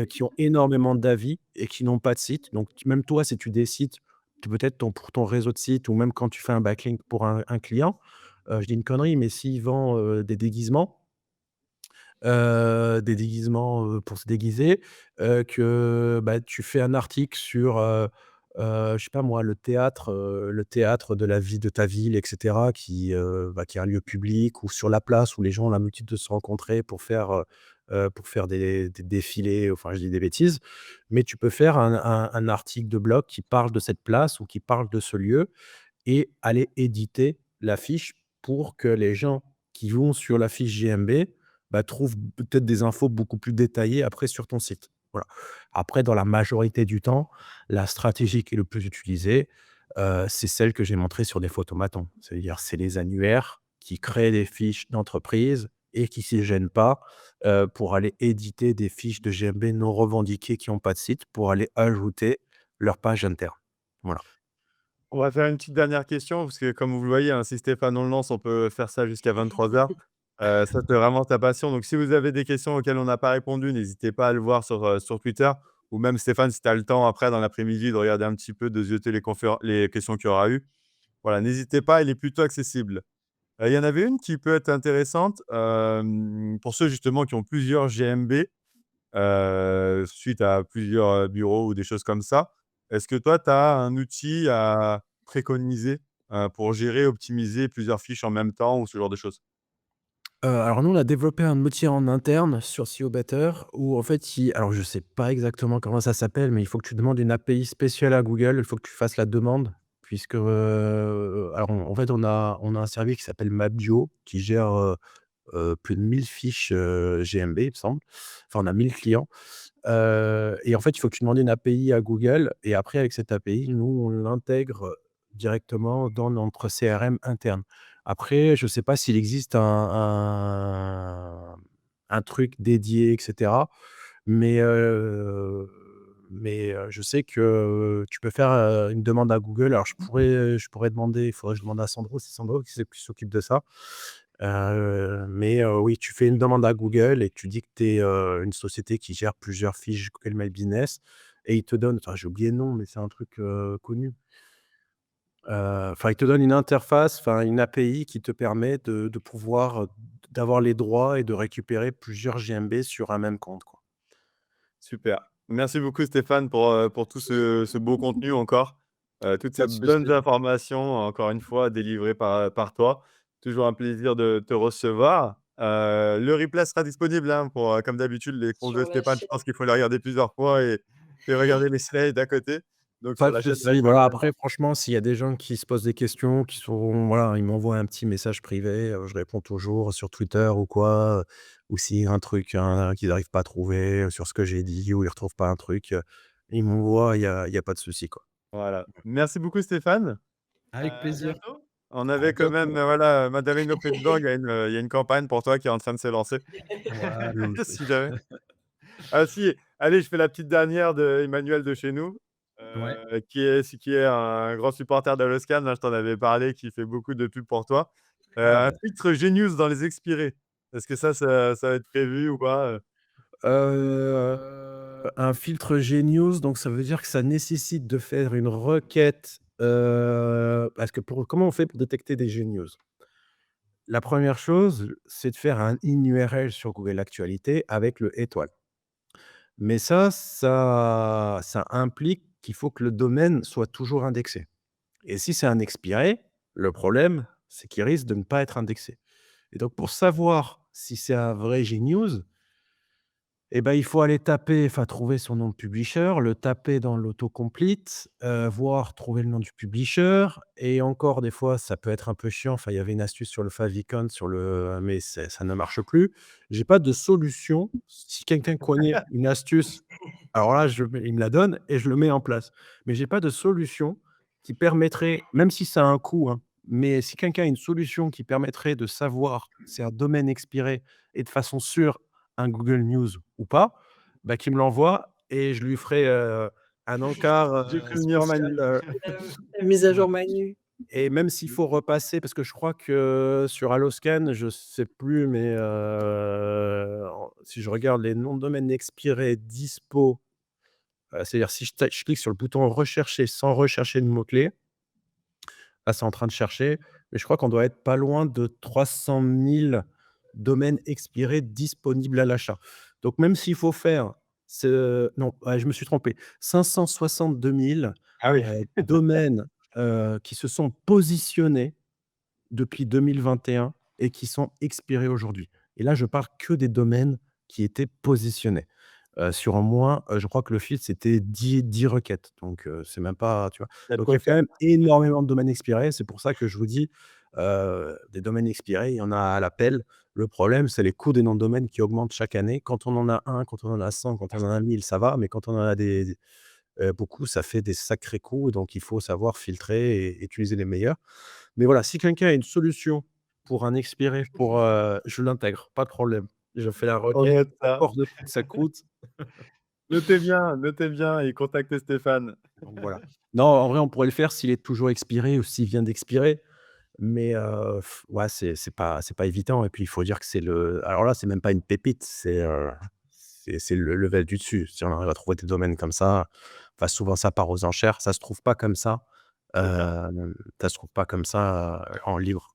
qui ont énormément d'avis et qui n'ont pas de site. Donc même toi, si tu décides, peut-être pour ton réseau de sites ou même quand tu fais un backlink pour un client, je dis une connerie, mais s'il vend, des déguisements, pour se déguiser, que, bah, tu fais un article sur, je sais pas moi, le théâtre de la vie de ta ville et cetera qui est un lieu public ou sur la place où les gens ont l'habitude de se rencontrer pour faire des défilés, enfin je dis des bêtises, mais tu peux faire un article de blog qui parle de cette place ou qui parle de ce lieu et aller éditer la fiche pour que les gens qui vont sur la fiche GMB, bah, trouvent peut-être des infos beaucoup plus détaillées après sur ton site. Voilà. Après, dans la majorité du temps, la stratégie qui est le plus utilisée, c'est celle que j'ai montrée sur des photomatons. C'est-à-dire, c'est les annuaires qui créent des fiches d'entreprise et qui s'y gênent pas, pour aller éditer des fiches de GMB non revendiquées qui ont pas de site, pour aller ajouter leur page interne. Voilà. On va faire une petite dernière question parce que comme vous le voyez, hein, si Stéphane on le lance, on peut faire ça jusqu'à 23:00. Ça, c'est vraiment ta passion. Donc si vous avez des questions auxquelles on n'a pas répondu, n'hésitez pas à le voir sur Twitter ou même Stéphane, si tu as le temps après dans l'après-midi de regarder un petit peu, de zioter les questions qu'il y aura eu. Voilà, n'hésitez pas, il est plutôt accessible. Il y en avait une qui peut être intéressante, pour ceux justement qui ont plusieurs GMB, suite à plusieurs, bureaux ou des choses comme ça. Est-ce que toi, tu as un outil à préconiser, pour gérer, optimiser plusieurs fiches en même temps ou ce genre de choses? Alors nous, on a développé un outil en interne sur SEO Better où en fait, alors je sais pas exactement comment ça s'appelle, mais il faut que tu demandes une API spéciale à Google. Il faut que tu fasses la demande puisque, alors en fait, on a un service qui s'appelle Mapdio qui gère, plus de 1000 fiches, GMB, il me semble. Enfin, on a 1000 clients, et en fait, il faut que tu demandes une API à Google et après avec cette API, nous, on l'intègre directement dans notre CRM interne. Après, je ne sais pas s'il existe un truc dédié et cetera, mais je sais que tu peux faire, une demande à Google. Alors je pourrais demander, il faudrait que je demande à Sandro, c'est Sandro qui s'occupe de ça. Mais oui, tu fais une demande à Google et tu dis que tu es, une société qui gère plusieurs fiches Google My Business et il te donne j'ai oublié le nom, mais c'est un truc, connu. Enfin, il te donne une interface, enfin une API qui te permet de pouvoir, d'avoir les droits et de récupérer plusieurs JMB sur un même compte, quoi. Super. Merci beaucoup Stéphane pour tout ce beau contenu encore, toutes ces Pas de souci. bonnes informations, encore une fois, délivrées par toi. Toujours un plaisir de te recevoir. Le replay sera disponible, hein, pour, comme d'habitude, les confs de Sur la Stéphane. Je chaîne. pense qu'il faut les regarder plusieurs fois et regarder les slides à côté. Donc Pas sur de la chaîne de la souci, voilà, chaîne. après franchement, s'il y a des gens qui se posent des questions, qui sont voilà, ils m'envoient un petit message privé, je réponds toujours sur Twitter ou quoi, ou s'il y a un truc, qu'ils n'arrivent pas à trouver, sur ce que j'ai dit ou ils retrouvent pas un truc, ils m'envoient, il y a pas de souci, quoi. Voilà. Merci beaucoup Stéphane. Avec À plaisir. bientôt. On À avait quand même, bientôt. voilà, Mandarino Président, il y a une campagne pour toi qui est en train de se lancer. Ouais, Si jamais. Ah si, allez, je fais la petite dernière de Emmanuel de chez nous, ouais. qui est un grand supporter d'Holoscan, hein, je t'en avais parlé, qui fait beaucoup de pubs pour toi. Ah Un bah, filtre Genius dans les expirés. Est-ce que ça va être prévu ou pas? un filtre Genius, donc ça veut dire que ça nécessite de faire une requête, parce que comment on fait pour détecter des Genius? La première chose, c'est de faire un in URL sur Google Actualités avec le étoile. Mais ça implique qu'il faut que le domaine soit toujours indexé et si c'est un expiré, le problème, c'est qu'il risque de ne pas être indexé et donc pour savoir si c'est un vrai Genius, et ben, il faut aller taper, enfin trouver son nom de publisher, le taper dans l'autocomplete, voir trouver le nom du publisher et encore des fois ça peut être un peu chiant. Enfin, il y avait une astuce sur le favicon mais ça ne marche plus. J'ai pas de solution. Si quelqu'un connaît une astuce, alors là, il me la donne et je le mets en place. Mais j'ai pas de solution qui permettrait, même si ça a un coût, hein, mais si quelqu'un a une solution qui permettrait de savoir si un domaine expiré et de façon sûre un Google News ou pas, bah, qu'il me l'envoie et je lui ferai, un encart, Je vais prévenir spécial, Manu. La mise à ouais jour Manu. et même s'il faut repasser parce que je crois que sur Alloscan, je sais plus, mais si je regarde les noms de domaines expirés dispo, c'est-à-dire si je clique sur le bouton rechercher sans rechercher le mot-clé, là, c'est en train de chercher, mais je crois qu'on doit être pas loin de 300 000 domaines expirés disponibles à l'achat. Donc même s'il faut faire non, ouais, je me suis trompé, 562 000, Ah oui. domaines, qui se sont positionnés depuis 2021 et qui sont expirés aujourd'hui et là, je parle que des domaines qui étaient positionnés. Sur au moins, je crois que le filtre, c'était 10 requêtes, donc c'est même pas tu vois? Il y a de Donc il y quoi a quand faire. même énormément de domaines expirés. C'est pour ça que je vous dis, des domaines expirés, il y en a à l'appel. Le problème, c'est les coûts des noms de domaine qui augmentent chaque année. Quand on en a un, quand on en a 100, quand on en a 1000, ça va, mais quand on en a beaucoup, ça fait des sacrés coûts, donc il faut savoir filtrer et utiliser les meilleurs. Mais voilà, si quelqu'un a une solution pour un expiré, je l'intègre, pas de problème. Je fais la On requête, note ça. importe de que ça coûte. Notez bien et contactez Stéphane. Donc voilà. Non, en vrai, on pourrait le faire s'il est toujours expiré ou s'il vient d'expirer, mais ouais, c'est pas évident et puis il faut dire que alors là, c'est même pas une pépite, c'est le level du dessus. Si on arrive à trouver des domaines comme ça, enfin, souvent ça part aux enchères, ça se trouve pas comme ça, C'est ça. ça se trouve pas comme ça, en libre.